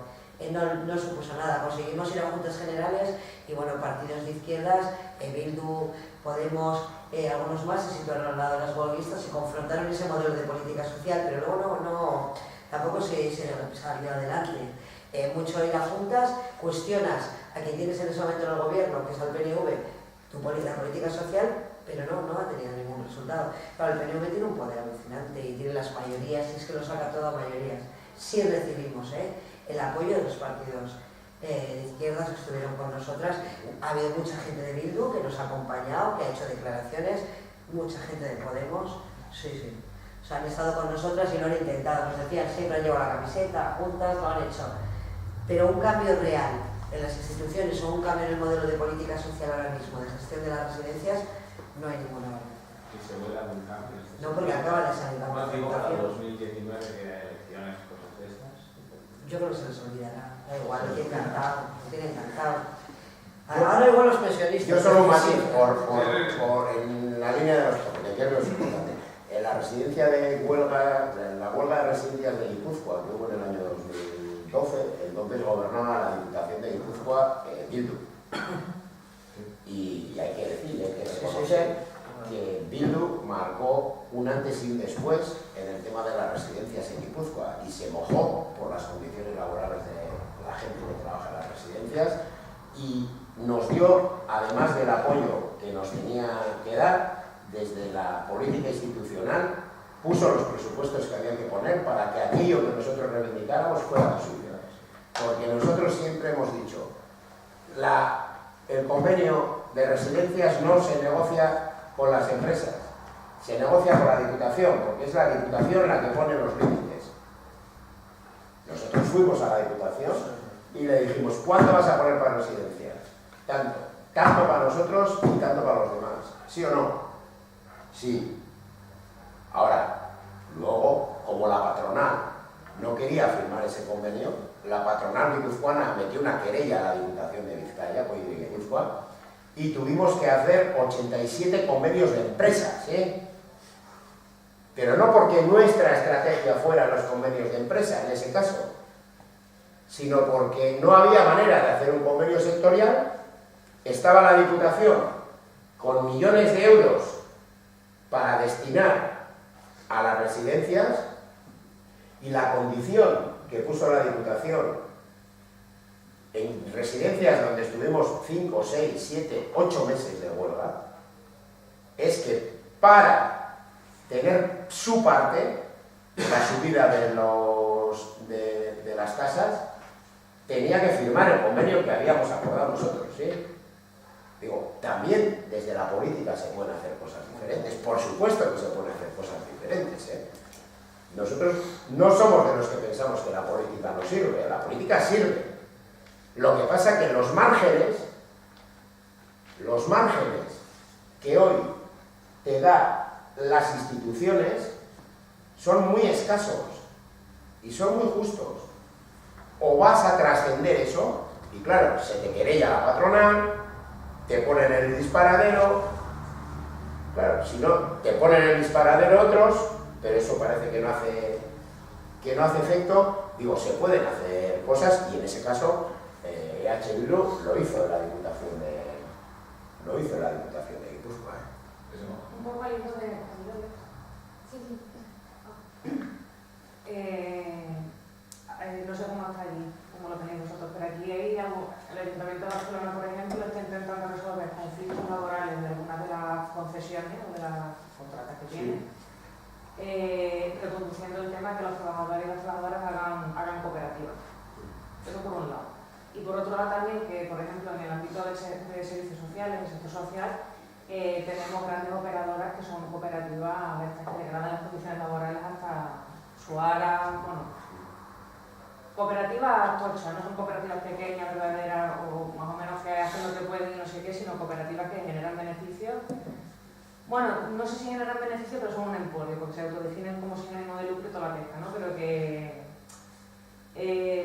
No supuso nada, conseguimos ir a juntas generales y bueno, partidos de izquierdas, Bildu, Podemos, algunos más se situaron al lado de las huelguistas y confrontaron ese modelo de política social, pero luego tampoco se salió adelante. Mucho ir a juntas, cuestionas a quien tienes en ese momento en el gobierno, que es el PNV, la política social, pero no ha tenido ningún resultado. Claro, el PNV tiene un poder alucinante y tiene las mayorías, y es que lo saca todo a mayorías. Sí recibimos el apoyo de los partidos de izquierdas que estuvieron con nosotras. Ha habido mucha gente de Bildu que nos ha acompañado, que ha hecho declaraciones, mucha gente de Podemos, sí. O sea, han estado con nosotras y lo han intentado. Nos decían, siempre han llevado la camiseta, juntas, lo han hecho. Pero un cambio real en las instituciones o un cambio en el modelo de política social ahora mismo, de gestión de las residencias, no hay ninguna. ¿Y se vuelve a un cambio? No, porque acaba de salir la digo para concertación. 2019 que hay elecciones, cosas de estas. Yo creo que se les olvidará. Da igual, lo tiene encantado. Ahora igual los pensionistas. Yo solo un matiz, en la línea de los que creo que es importante. En la residencia de huelga, la huelga de residencias de Guipúzcoa, que hubo en el año 2012, entonces gobernaba la Diputación de Guipúzcoa Bildu. Y hay que decir, hay que reconocer que Bildu marcó un antes y un después en el tema de las residencias en Guipúzcoa y se mojó por las condiciones laborales de la gente que trabaja en las residencias y nos dio, además del apoyo que nos tenía que dar desde la política institucional, puso los presupuestos que había que poner para que aquello que nosotros reivindicáramos fuera suyo. Porque nosotros siempre hemos dicho, el convenio de residencias no se negocia con las empresas, se negocia con la Diputación, porque es la Diputación la que pone los límites. Nosotros fuimos a la Diputación y le dijimos, ¿cuánto vas a poner para residencias? Tanto para nosotros y tanto para los demás. ¿Sí o no? Sí. Ahora, luego, como la patronal no quería firmar ese convenio, la patronal guipuzcoana metió una querella a la Diputación de Vizcaya, pues de Guipúzcoa, y tuvimos que hacer 87 convenios de empresas, ¿eh? Pero no porque nuestra estrategia fuera los convenios de empresa, en ese caso, sino porque no había manera de hacer un convenio sectorial. Estaba la Diputación con millones de euros para destinar a las residencias y la condición que puso la Diputación en residencias donde estuvimos 5, 6, 7, 8 meses de huelga es que para tener su parte, la subida de las tasas, tenía que firmar el convenio que habíamos acordado nosotros, ¿sí? Digo, también desde la política se pueden hacer cosas diferentes, por supuesto que se pueden hacer cosas diferentes, ¿eh? Nosotros no somos de los que pensamos que la política no sirve, la política sirve. Lo que pasa es que los márgenes que hoy te da las instituciones son muy escasos y son muy justos. O vas a trascender eso, y claro, se te querella la patronal, te ponen el disparadero, claro, si no, te ponen el disparadero otros, pero eso parece que no hace efecto. Digo, se pueden hacer cosas, y en ese caso EH Bildu lo hizo en la Diputación de Guipúzcoa. Un poco al hilo de... no sé cómo está allí, cómo lo tenéis vosotros, pero aquí hay algo, el Ayuntamiento de Barcelona, por ejemplo, está intentando resolver conflictos laborales de algunas de las concesiones o de las contratas que tienen, reconduciendo el tema que los trabajadores y las trabajadoras hagan cooperativas. Eso por un lado. Y por otro lado también que, por ejemplo, en el ámbito de servicios sociales, del sector social, tenemos grandes operadoras que son cooperativas que degradan las condiciones laborales hasta Suara, bueno, cooperativas tochas, no son cooperativas pequeñas, verdaderas, o más o menos que hacen lo que pueden y no sé qué, sino cooperativas que generan beneficios. Bueno, no sé si generan beneficios, pero son un emporio, porque se autodefinen como sinónimo de lucro y toda la pesca, ¿no? Pero que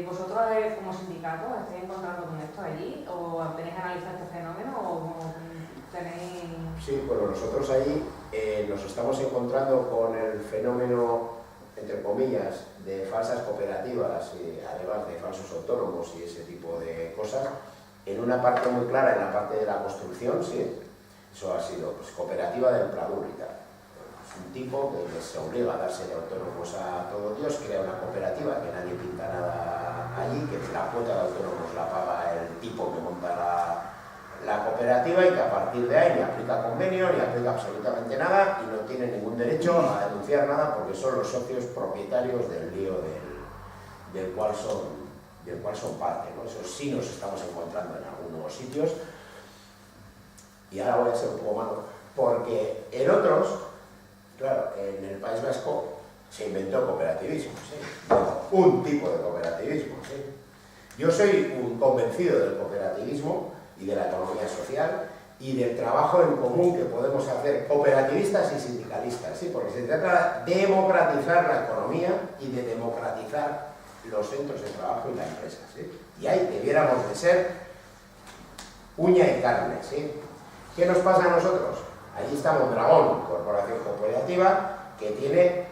vosotros como sindicato estáis encontrando con esto allí, o tenéis que analizar este fenómeno, o tenéis... Sí, bueno, nosotros ahí nos estamos encontrando con el fenómeno, entre comillas, de falsas cooperativas, además de falsos autónomos y ese tipo de cosas, en una parte muy clara, en la parte de la construcción, sí, eso ha sido pues, cooperativa del Pladur y tal. Es un tipo que se obliga a darse de autónomos a todo Dios, crea una cooperativa que nadie pinta nada allí, que la cuota de autónomos la paga el tipo que monta la cooperativa y que a partir de ahí ni aplica convenio, ni aplica absolutamente nada y no tiene ningún derecho a denunciar nada porque son los socios propietarios del lío del cual son parte, ¿no? Eso sí nos estamos encontrando en algunos sitios. Y ahora voy a ser un poco malo, porque en otros, claro, en el País Vasco se inventó cooperativismo, ¿sí? Un tipo de cooperativismo, ¿sí? Yo soy un convencido del cooperativismo y de la economía social y del trabajo en común que podemos hacer cooperativistas y sindicalistas, ¿sí? Porque se trata de democratizar la economía y de democratizar los centros de trabajo y la empresa, ¿sí? Y ahí debiéramos de ser uña y carne, ¿sí? ¿Qué nos pasa a nosotros? Allí está Mondragón, corporación cooperativa, que tiene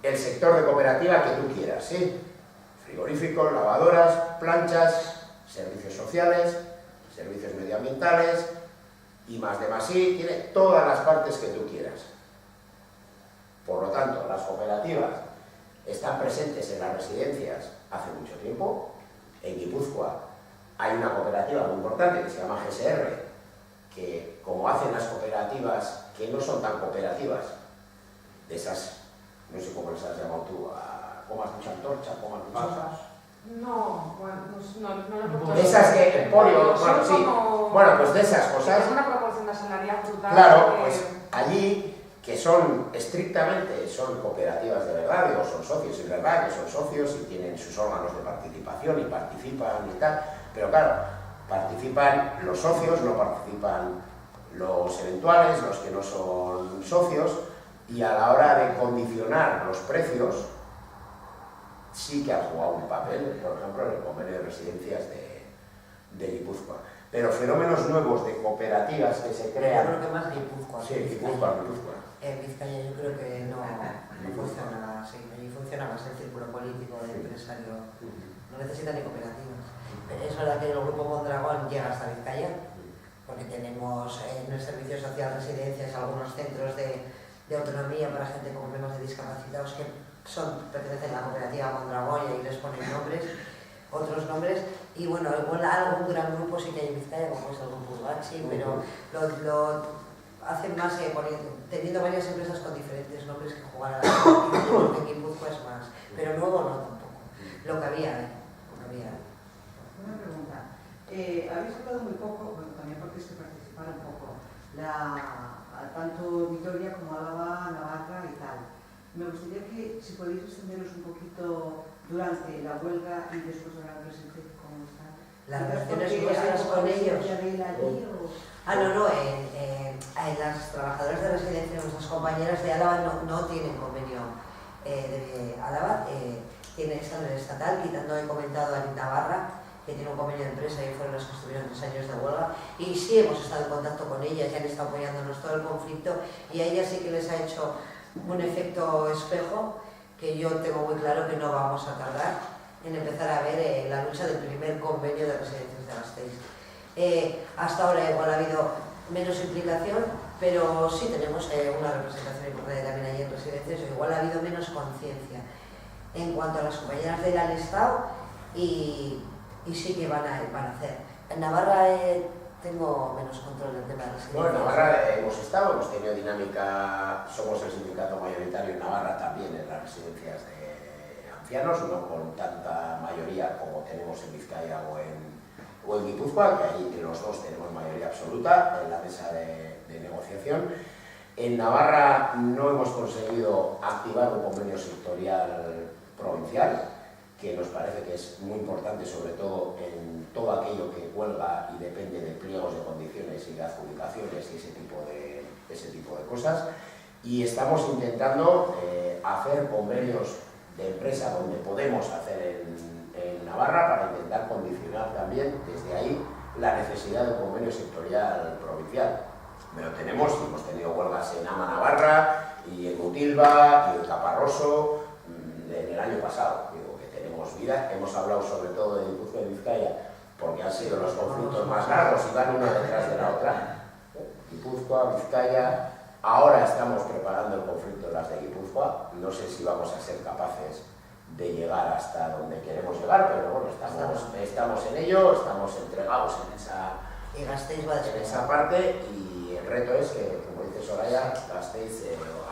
el sector de cooperativa que tú quieras, ¿sí? Frigoríficos, lavadoras, planchas, servicios sociales, servicios medioambientales y más de más, sí, tiene todas las partes que tú quieras. Por lo tanto, las cooperativas están presentes en las residencias hace mucho tiempo. En Guipúzcoa hay una cooperativa muy importante que se llama GSR, que como hacen las cooperativas que no son tan cooperativas, de esas, no sé cómo les has llamado tú, ¿cómo has dicho? Antorcha, ¿cómo has dicho? Cosas. No, bueno, no lo he puesto. De esas que el polio, bueno, sí. Bueno, pues de esas cosas. Es una proporción de salarial brutal. Claro, pues allí, que son estrictamente, son cooperativas de verdad, digo, son socios, es verdad que son socios y tienen sus órganos de participación y participan y tal, pero claro, participan los socios, no participan los eventuales, los que no son socios, y a la hora de condicionar los precios, sí que ha jugado un papel, por ejemplo, en el convenio de residencias de Guipúzcoa. Pero fenómenos nuevos de cooperativas que se crean... Yo creo que más Guipúzcoa. Sí, Guipúzcoa. En Vizcaya yo creo que no funciona así, allí funciona más el círculo político del empresario, no necesita ni cooperativas. Es verdad que el Grupo Mondragón llega hasta Vizcaya, porque tenemos en el servicio social residencias algunos centros de autonomía para gente con problemas de discapacitados que pertenecen a la cooperativa Mondragón y ahí les ponen otros nombres, y bueno, igual algún gran grupo sí que hay en Vizcaya, como es el Grupo Urbachi, pero lo hacen más teniendo varias empresas con diferentes nombres que jugar a la cooperativa, porque en Guipúzcoa es más, pero nuevo no tampoco, lo que había. Una pregunta, habéis hablado muy poco, bueno, también porque es que participaron un poco, tanto Vitoria como Álava, Navarra y tal. Me gustaría que si podéis extenderos un poquito durante la huelga y después de la presencia, ¿cómo están? Las relaciones vuestras con ellos. No, en las trabajadoras de residencia, nuestras compañeras de Álava no tienen convenio de Álava, están en el estatal, quitando, he comentado a Navarra, que tiene un convenio de empresa y fueron las que estuvieron 3 años de huelga, y sí hemos estado en contacto con ellas, ya han estado apoyándonos todo el conflicto, y a ellas sí que les ha hecho un efecto espejo, que yo tengo muy claro que no vamos a tardar en empezar a ver la lucha del primer convenio de residencias de Gasteiz. Hasta ahora igual ha habido menos implicación, pero sí tenemos una representación importante también allí en residencias, igual ha habido menos conciencia en cuanto a las compañeras del Estado, y sí que van a hacer. En Navarra tengo menos control del tema de las Bueno, en Navarra hemos tenido dinámica, somos el sindicato mayoritario en Navarra también en las residencias de ancianos, no con tanta mayoría como tenemos en Vizcaya o en Guipúzcoa, que ahí los dos tenemos mayoría absoluta en la mesa de negociación. En Navarra no hemos conseguido activar un convenio sectorial provincial, que nos parece que es muy importante, sobre todo en todo aquello que huelga y depende de pliegos de condiciones y de adjudicaciones y ese tipo de cosas. Y estamos intentando hacer convenios de empresa donde podemos hacer en Navarra para intentar condicionar también desde ahí la necesidad de un convenio sectorial provincial. Pero hemos tenido huelgas en Ama Navarra y en Utilva y en Caparroso en el año pasado. Vida. Hemos hablado sobre todo de Guipúzcoa y Vizcaya porque han sido los conflictos más largos y van una detrás de la otra. Guipúzcoa, Vizcaya, ahora estamos preparando el conflicto de las de Guipúzcoa, no sé si vamos a ser capaces de llegar hasta donde queremos llegar, pero bueno, estamos en ello, estamos entregados en esa parte, y el reto es que, como dice Soraya, Gasteiz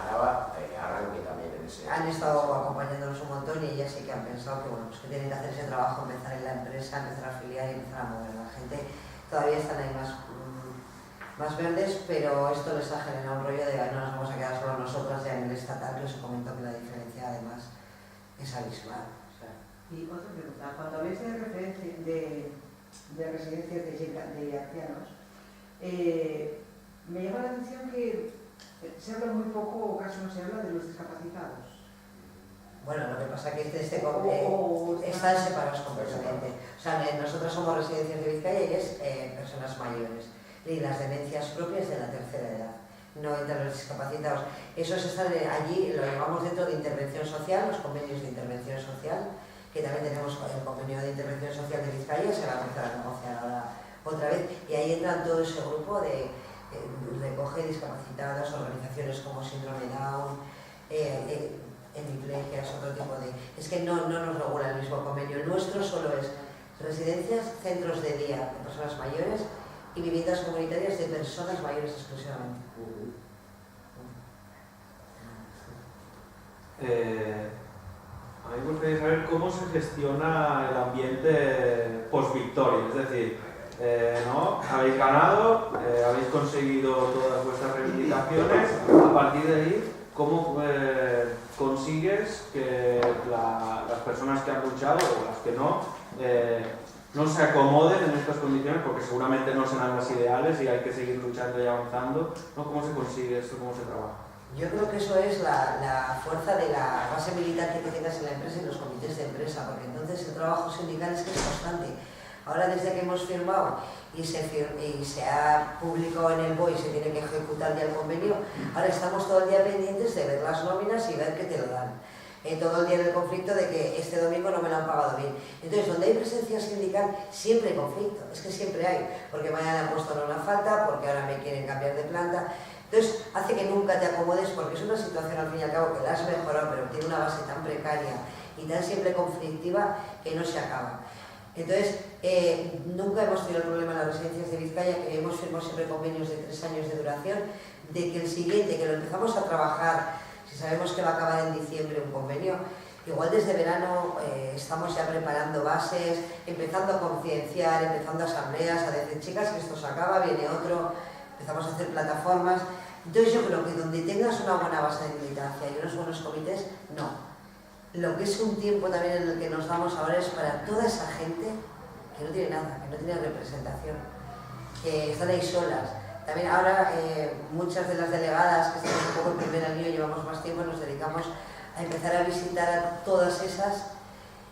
Álava arranque también en ese... Han estado acompañándonos un montón y ellas sí que han pensado que, bueno, pues que tienen que hacer ese trabajo, empezar en la empresa, empezar a afiliar y empezar a mover. La gente todavía están ahí más verdes, pero esto les ha generado un rollo de no nos vamos a quedar solo nosotras ya en el estatal, que os comento que la diferencia además es abismal. Y otra pregunta, cuando habéis de residencias de ancianos, me llama la atención que se habla muy poco, o casi no se habla, de los discapacitados. Bueno, lo que pasa es que están separados completamente. O sea, nosotros somos residencias de Vizcaya y es personas mayores, y las demencias propias de la tercera edad, no entran los discapacitados. Esos están allí, lo llevamos dentro de intervención social, los convenios de intervención social, que también tenemos el convenio de intervención social de Vizcaya, se va a empezar a negociar ahora otra vez, y ahí entran todo ese grupo de recoge discapacitados, organizaciones como Síndrome Down, hemiplegias, otro tipo de... Es que no nos regula el mismo convenio. El nuestro solo es residencias, centros de día de personas mayores y viviendas comunitarias de personas mayores exclusivamente. a mí me gustaría saber cómo se gestiona el ambiente post-victoria, es decir, ¿no? Habéis ganado, habéis conseguido todas vuestras reivindicaciones, a partir de ahí, ¿cómo consigues que las personas que han luchado o las que no se acomoden en estas condiciones, porque seguramente no serán las ideales y hay que seguir luchando y avanzando, ¿no? ¿Cómo se consigue esto? ¿Cómo se trabaja? Yo creo que eso es la fuerza de la base militante que tengas en la empresa y los comités de empresa, porque entonces el trabajo sindical es que es constante. Ahora, desde que hemos firmado y se ha publicado en el BOE y se tiene que ejecutar ya el convenio, ahora estamos todo el día pendientes de ver las nóminas y ver que te lo dan. Todo el día en el conflicto de que este domingo no me lo han pagado bien. Entonces, donde hay presencia sindical, siempre hay conflicto, es que siempre hay, porque mañana han puesto una falta, porque ahora me quieren cambiar de planta. Entonces, hace que nunca te acomodes, porque es una situación al fin y al cabo que la has mejorado, pero tiene una base tan precaria y tan siempre conflictiva que no se acaba. Entonces, nunca hemos tenido el problema en las residencias de Vizcaya, que hemos firmado siempre convenios de 3 años de duración, de que el siguiente, que lo empezamos a trabajar, si sabemos que va a acabar en diciembre un convenio, igual desde verano estamos ya preparando bases, empezando a concienciar, empezando asambleas, a decir, chicas, que esto se acaba, viene otro, empezamos a hacer plataformas. Entonces yo creo que donde tengas una buena base de militancia y unos buenos comités, no. Lo que es un tiempo también en el que nos damos ahora es para toda esa gente que no tiene nada, que no tiene representación, que están ahí solas. También ahora muchas de las delegadas que estamos un poco en primera línea, llevamos más tiempo, nos dedicamos a empezar a visitar a todas esas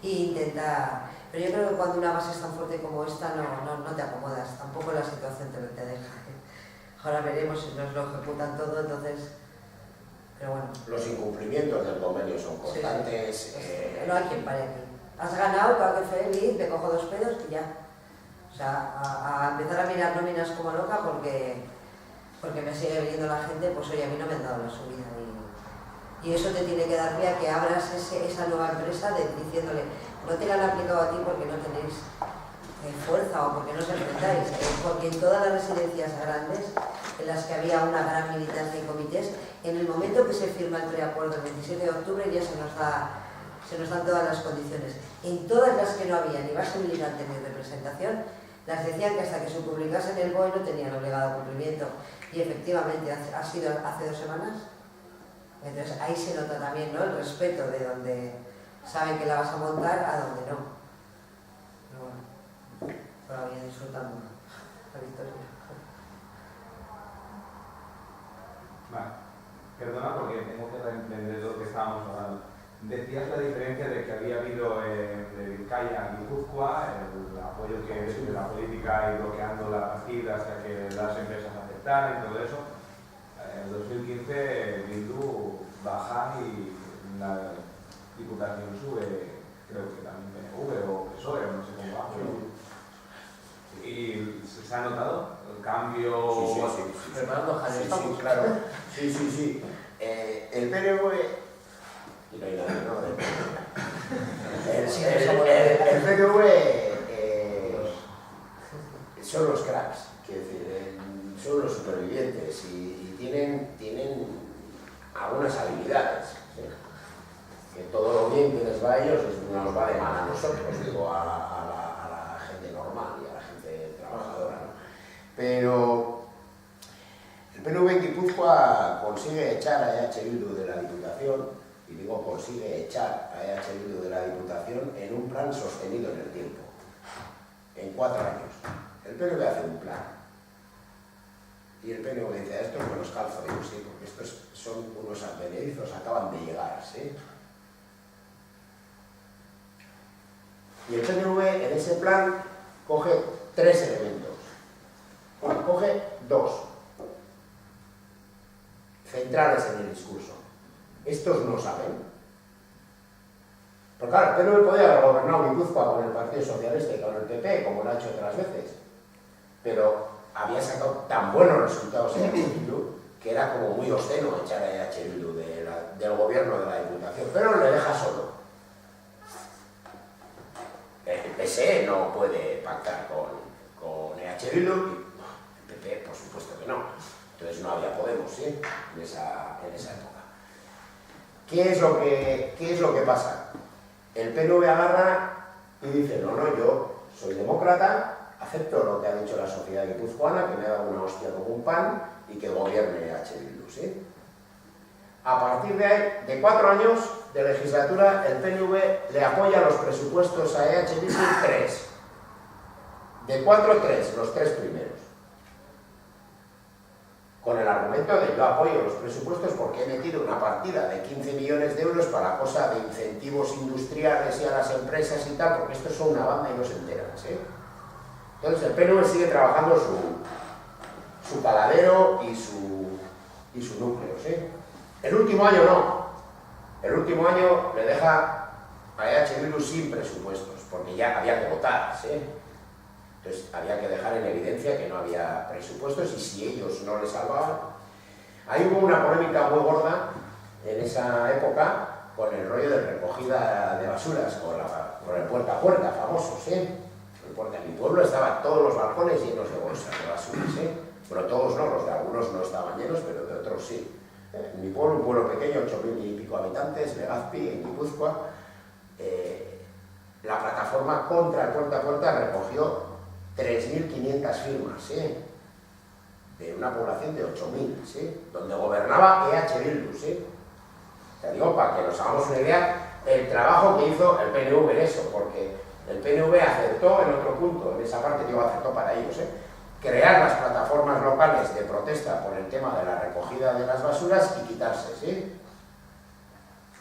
e intentar... Pero yo creo que cuando una base es tan fuerte como esta no te acomodas, tampoco la situación te deja. Ahora veremos si nos lo ejecutan todo, entonces... Pero bueno. Los incumplimientos del convenio son constantes. Sí. No hay quien pare aquí. Has ganado, cada que feliz, te cojo 2 pedos y ya. O sea, a empezar a mirar nóminas como loca porque me sigue viniendo la gente, pues oye, a mí no me han dado la subida. Y eso te tiene que dar pie a que abras esa nueva empresa diciéndole, no te la han aplicado a ti porque no tenéis fuerza o porque no os enfrentáis, porque en todas las residencias grandes en las que había una gran militancia y comités, en el momento que se firma el preacuerdo el 27 de octubre ya se nos dan todas las condiciones. En todas las que no había ni base militante ni representación, las decían que hasta que se publicase en el BOE no tenían obligado cumplimiento. Y efectivamente ha sido hace 2 semanas. Entonces ahí se nota también, ¿no?, el respeto de donde saben que la vas a montar a donde no. Pero bueno, todavía disfrutando la victoria. Vale, perdona porque tengo que reentender lo que estábamos hablando. Decías la diferencia de que había habido de Vizcaya a Guipúzcoa, el apoyo que desde la política y bloqueando la partida hasta que las empresas aceptaran y todo eso. En 2015 Bildu baja y la Diputación sube, creo que también PNV o PSOE, no sé cómo va. ¿Y se ha notado el cambio? Sí. Preparando sí, claro. Sí. El PNV... Y no hay nadie, ¿no? El PNV son los cracks, quiero decir, son los supervivientes y tienen algunas habilidades. ¿Sí? Que todo lo bien que les va a ellos nos va de mal a nosotros, digo, a la gente normal y a la gente trabajadora, ¿no? Pero el PNV en Guipúzcoa consigue echar a EH Bildu de la Diputación. Y digo, consigue echar a EH Bildu de la Diputación en un plan sostenido en el tiempo, en 4 años. El PNV hace un plan y el PNV dice, esto me los calzo, digo, sí, porque estos son unos advenedizos, acaban de llegar, ¿sí? Y el PNV en ese plan coge 3 elementos, bueno, coge 2 centrales en el discurso. Estos no saben. Pero claro, el PNV podía haber gobernado Guipúzcoa con el Partido Socialista y con el PP, como lo ha hecho otras veces. Pero había sacado tan buenos resultados en EH Bildu que era como muy obsceno echar a EH Bildu del gobierno de la Diputación. Pero le deja solo. El PSE no puede pactar con EH Bildu y el PP, por supuesto que no. Entonces no había Podemos, ¿sí? En esa época. ¿qué es lo que pasa? El PNV agarra y dice, no, yo soy demócrata, acepto lo que ha dicho la sociedad guipuzcoana, que me ha dado una hostia como un pan y que gobierne H. Bildu, ¿sí? A partir de ahí, de 4 años de legislatura, el PNV le apoya los presupuestos a H. Bildu 3. De 4, 3, los 3 primeros. Con el argumento de yo apoyo los presupuestos porque he metido una partida de 15 millones de euros para cosa de incentivos industriales y a las empresas y tal, porque estos son una banda y no se enteran, ¿sí? Entonces el PNV sigue trabajando su caladero y su núcleo, ¿sí? El último año no. El último año le deja a EH Bildu sin presupuestos, porque ya había que votar, ¿sí? Entonces había que dejar en evidencia que no había presupuestos y si ellos no les salvaban. Ahí hubo una polémica muy gorda en esa época con el rollo de recogida de basuras, con el puerta a puerta famoso, ¿sí? Porque en mi pueblo estaban todos los balcones llenos de bolsas de basura, ¿sí? Pero todos no, los de algunos no estaban llenos, pero de otros sí. En mi pueblo, un pueblo pequeño, 8.000 y pico habitantes, Legazpi, en Guipúzcoa, la plataforma contra el puerta a puerta recogió 3.500 firmas, ¿sí? De una población de 8.000, ¿sí? Donde gobernaba EH Bildu, ¿sí? Te digo, para que nos hagamos una idea, el trabajo que hizo el PNV en eso, porque el PNV acertó en otro punto, en esa parte digo acertó para ellos, crear las plataformas locales de protesta por el tema de la recogida de las basuras y quitarse, ¿sí?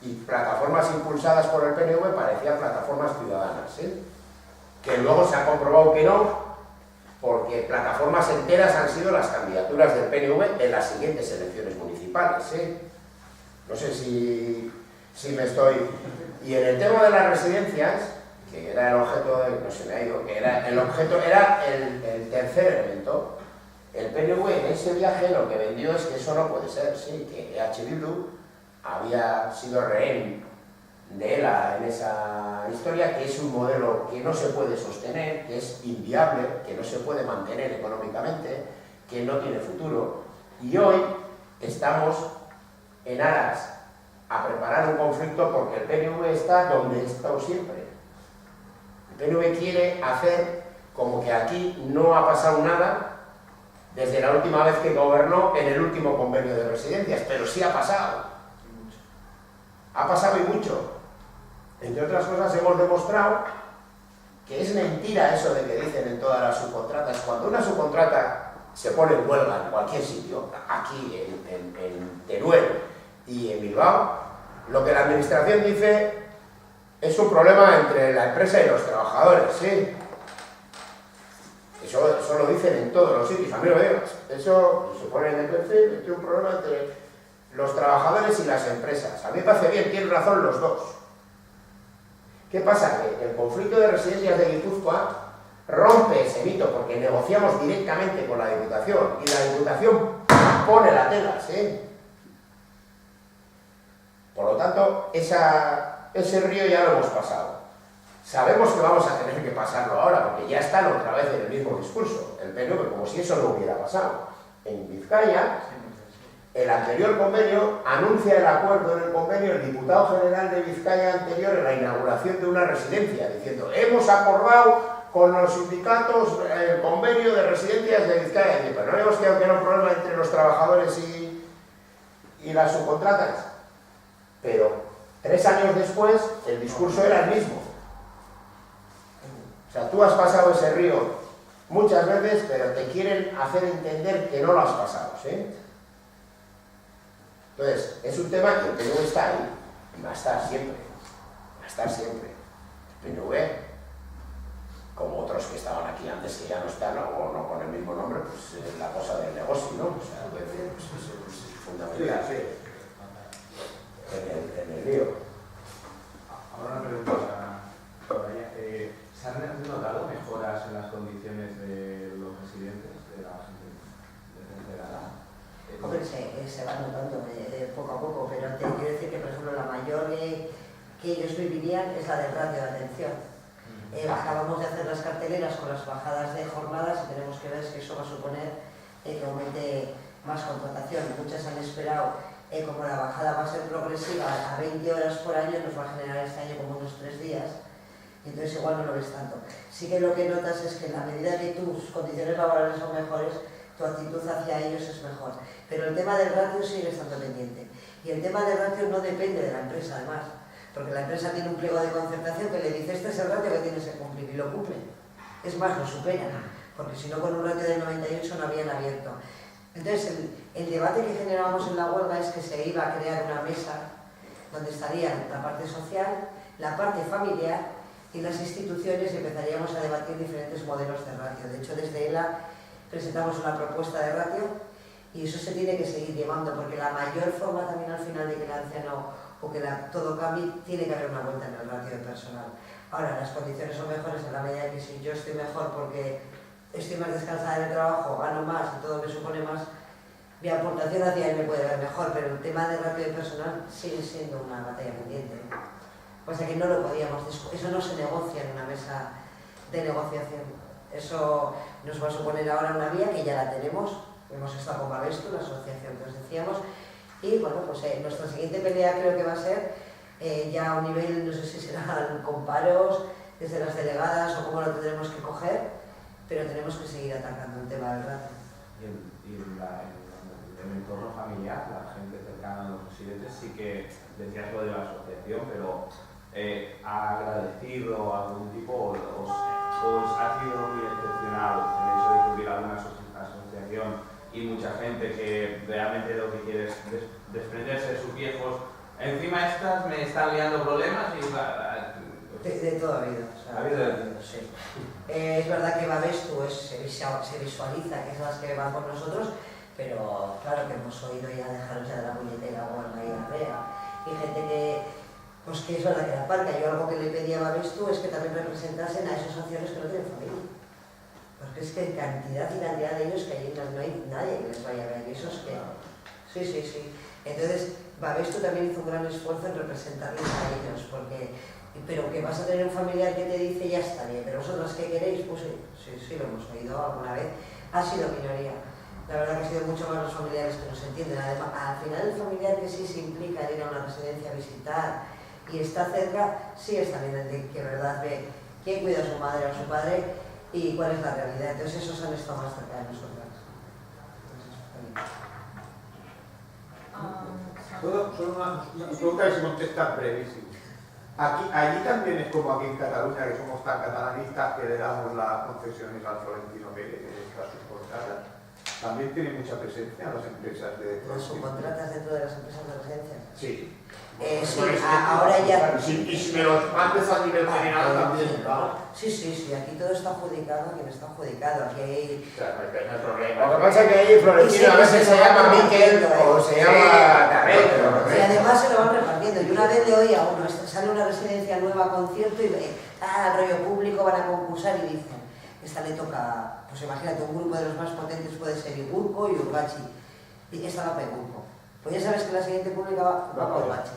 Y plataformas impulsadas por el PNV parecían plataformas ciudadanas, ¿sí? Que luego se ha comprobado que no, porque plataformas enteras han sido las candidaturas del PNV en las siguientes elecciones municipales, ¿sí? No sé si me estoy... Y en el tema de las residencias, que era el objeto de... no se me ha ido, que era el objeto, era el tercer elemento. El PNV en ese viaje lo que vendió es que eso no puede ser, ¿sí? Que EH Bildu había sido rehén de ELA en esa historia, que es un modelo que no se puede sostener, que es inviable, que no se puede mantener económicamente, que no tiene futuro. Y hoy estamos en aras a preparar un conflicto porque el PNV está donde ha estado siempre. El PNV quiere hacer como que aquí no ha pasado nada desde la última vez que gobernó en el último convenio de residencias, pero sí ha pasado. Ha pasado y mucho. Entre otras cosas hemos demostrado que es mentira eso de que dicen en todas las subcontratas. Cuando una subcontrata se pone en huelga en cualquier sitio, aquí en Teruel y en Bilbao, lo que la administración dice es un problema entre la empresa y los trabajadores, ¿sí? Eso lo dicen en todos los sitios. A mí no me digas. Eso se pone en el perfil, es un problema entre los trabajadores y las empresas. A mí me parece bien, tienen razón los dos. ¿Qué pasa? Que el conflicto de residencias de Guipúzcoa rompe ese mito porque negociamos directamente con la Diputación y la Diputación pone la tela, ¿sí? Por lo tanto, ese río ya lo hemos pasado. Sabemos que vamos a tener que pasarlo ahora porque ya están otra vez en el mismo discurso, el PNV, como si eso no hubiera pasado. En Vizcaya, el anterior convenio anuncia el acuerdo en el convenio el diputado general de Vizcaya anterior en la inauguración de una residencia, diciendo, hemos acordado con los sindicatos el convenio de residencias de Vizcaya. Pero no hemos quedado que era un problema entre los trabajadores y las subcontratas. Pero 3 años después el discurso era el mismo. O sea, tú has pasado ese río muchas veces, pero te quieren hacer entender que no lo has pasado, ¿sí? Entonces, es un tema que el PNV está ahí, y va a estar siempre, va a estar siempre. El PNV, como otros que estaban aquí antes que ya no están, o no con el mismo nombre, pues es la cosa del negocio, ¿no? O sea, pues, es fundamental. Sí. En el lío. Ahora una pregunta, Soraya. ¿Se han notado mejoras en las condiciones de los residentes de la gente de la edad? Hombre, se va notando poco a poco, pero te quiero decir que, por ejemplo, la mayor que ellos vivirían es la del ratio de atención. Acabamos de hacer las carteleras con las bajadas de jornadas y tenemos que ver si eso va a suponer que aumente más contratación. Muchas han esperado como la bajada va a ser progresiva a 20 horas por año, nos va a generar este año como unos 3 días, y entonces igual no lo ves tanto. Sí que lo que notas es que en la medida que tus condiciones laborales son mejores, tu actitud hacia ellos es mejor. Pero el tema del ratio sigue estando pendiente. Y el tema del ratio no depende de la empresa, además, porque la empresa tiene un pliego de concertación que le dice este es el ratio que tienes que cumplir, y lo cumple. Es más, lo superan, porque si no con un ratio de 98 no habían abierto. Entonces, el debate que generábamos en la huelga es que se iba a crear una mesa donde estarían la parte social, la parte familiar y las instituciones, y empezaríamos a debatir diferentes modelos de ratio. De hecho, desde ELA presentamos una propuesta de ratio y eso se tiene que seguir llevando, porque la mayor forma también al final de que el anciano o que todo cambie, tiene que haber una vuelta en el ratio de personal. Ahora, las condiciones son mejores en la medida que si yo estoy mejor porque estoy más descansada en el trabajo, gano más y todo me supone más, mi aportación hacia él me puede ver mejor, pero el tema de ratio de personal sigue siendo una batalla pendiente. O sea que no lo podíamos, eso no se negocia en una mesa de negociación. Eso nos va a suponer ahora una vía que ya la tenemos, hemos estado con Babestu, la asociación que os decíamos, y bueno, pues nuestra siguiente pelea creo que va a ser ya a un nivel, no sé si serán con paros, desde las delegadas o cómo lo tendremos que coger, pero tenemos que seguir atacando el tema del ratio. Y en el entorno familiar, la gente cercana a los residentes, sí que decías lo de la asociación, pero ¿ha agradecido algún tipo o ha sido muy excepcional el hecho de que hubiera alguna asociación y mucha gente que realmente lo que quiere es desprenderse de sus viejos? Encima estas me están liando problemas y... De todo ha habido. O sea, ¿Ha habido? Sí. Es verdad que Babestu se visualiza que es las que van con nosotros, pero claro que hemos oído ya dejaros ya de la puñetera huelga y arrea. Y gente pues que es verdad que la parca. Yo algo que le pedía a Babestu es que también representasen a esos ancianos que no tienen familia. Porque es que cantidad y cantidad de ellos que allí no hay nadie que les vaya a ver. Y eso es que... Sí. Entonces, Babestu también hizo un gran esfuerzo en representarles a ellos, pero que vas a tener un familiar que te dice ya está bien, pero vosotros ¿qué queréis? Pues sí, lo hemos oído alguna vez, ha sido minoría. La verdad que ha sido mucho más los familiares que nos entienden. Además, al final el familiar que sí se implica en ir a una residencia a visitar y está cerca, sí es también el que verdad ve quién cuida a su madre o a su padre y cuál es la realidad. Entonces esos han estado más cerca de nosotros. Solo una pregunta que se contesta brevísimo. Allí también es como aquí en Cataluña, que somos tan catalanistas que le damos las concesiones al Florentino Pérez, a sus contratas. También tiene mucha presencia en las empresas de... ¿Las subcontratas dentro de las empresas de residencia? Sí. Sí, ahora ya... Y si me los mandes a nivel general también, ¿no? Sí, aquí todo está adjudicado, aquí no está adjudicado, aquí hay... O sea, no hay problema. Lo que pasa es que ahí Florentino a veces se llama Miquel o se llama Carrete. Y además se lo van repartiendo. Y una vez le oí a uno, sale una residencia nueva a concierto y rollo público, van a concursar y dicen, esta le toca, pues imagínate, un grupo de los más potentes puede ser Igurco y Urbachi. Y esta va para Igurco. Pues ya sabes que la siguiente pública va para Urbachi.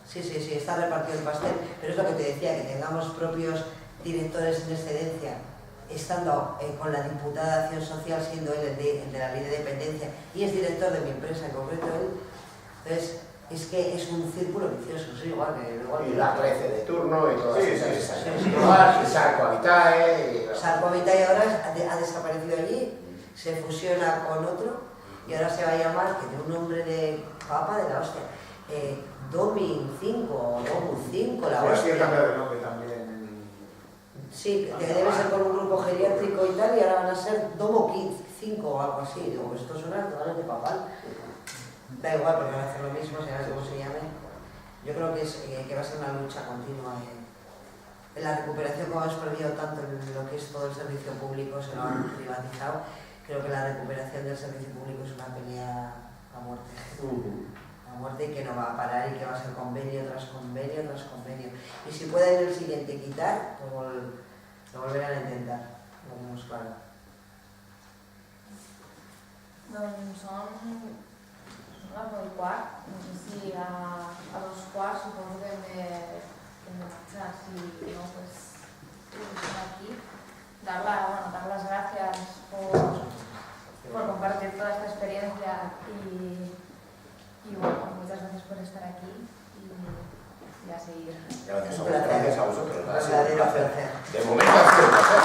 Sí, está repartido el pastel, pero es lo que te decía, que tengamos propios directores en excedencia, estando con la diputada de Acción Social, siendo él el de la ley de dependencia, y es director de mi empresa en concreto él. Entonces, es que es un círculo vicioso, sí, igual que... Y la 13 de turno y todas esas. Sí. Igual, y Sarco Habitae... Sarco Habitae ahora ha desaparecido allí, se fusiona con otro, y ahora se va a llamar, que tiene un nombre de papa de la hostia, Domin 5 o Domu 5, la hostia. Sí, cambiado de nombre también. Sí, que debe ser con un grupo geriátrico y tal, y ahora van a ser Domo 5 o algo así. Digo, esto suena totalmente papal. Da igual, porque van a hacer lo mismo, se llame como se llame. Yo creo que va a ser una lucha continua en la recuperación, como hemos perdido tanto en lo que es todo el servicio público, se lo han privatizado. Creo que la recuperación del servicio público es una pelea a muerte. A muerte y que no va a parar y que va a ser convenio tras convenio tras convenio. Y si pueden el siguiente quitar, pues lo volverán a intentar. Lo vemos claro. Doncs són les 9:15, no sé si a 2:15 suposo que hem de marxar, si no, pues aquí. Dar las gracias por compartir toda esta experiencia y bueno, por estar aquí y a seguir. Gracias a vosotros. Ha sido un Verdadero placer. placer. De momento ha sido un placer.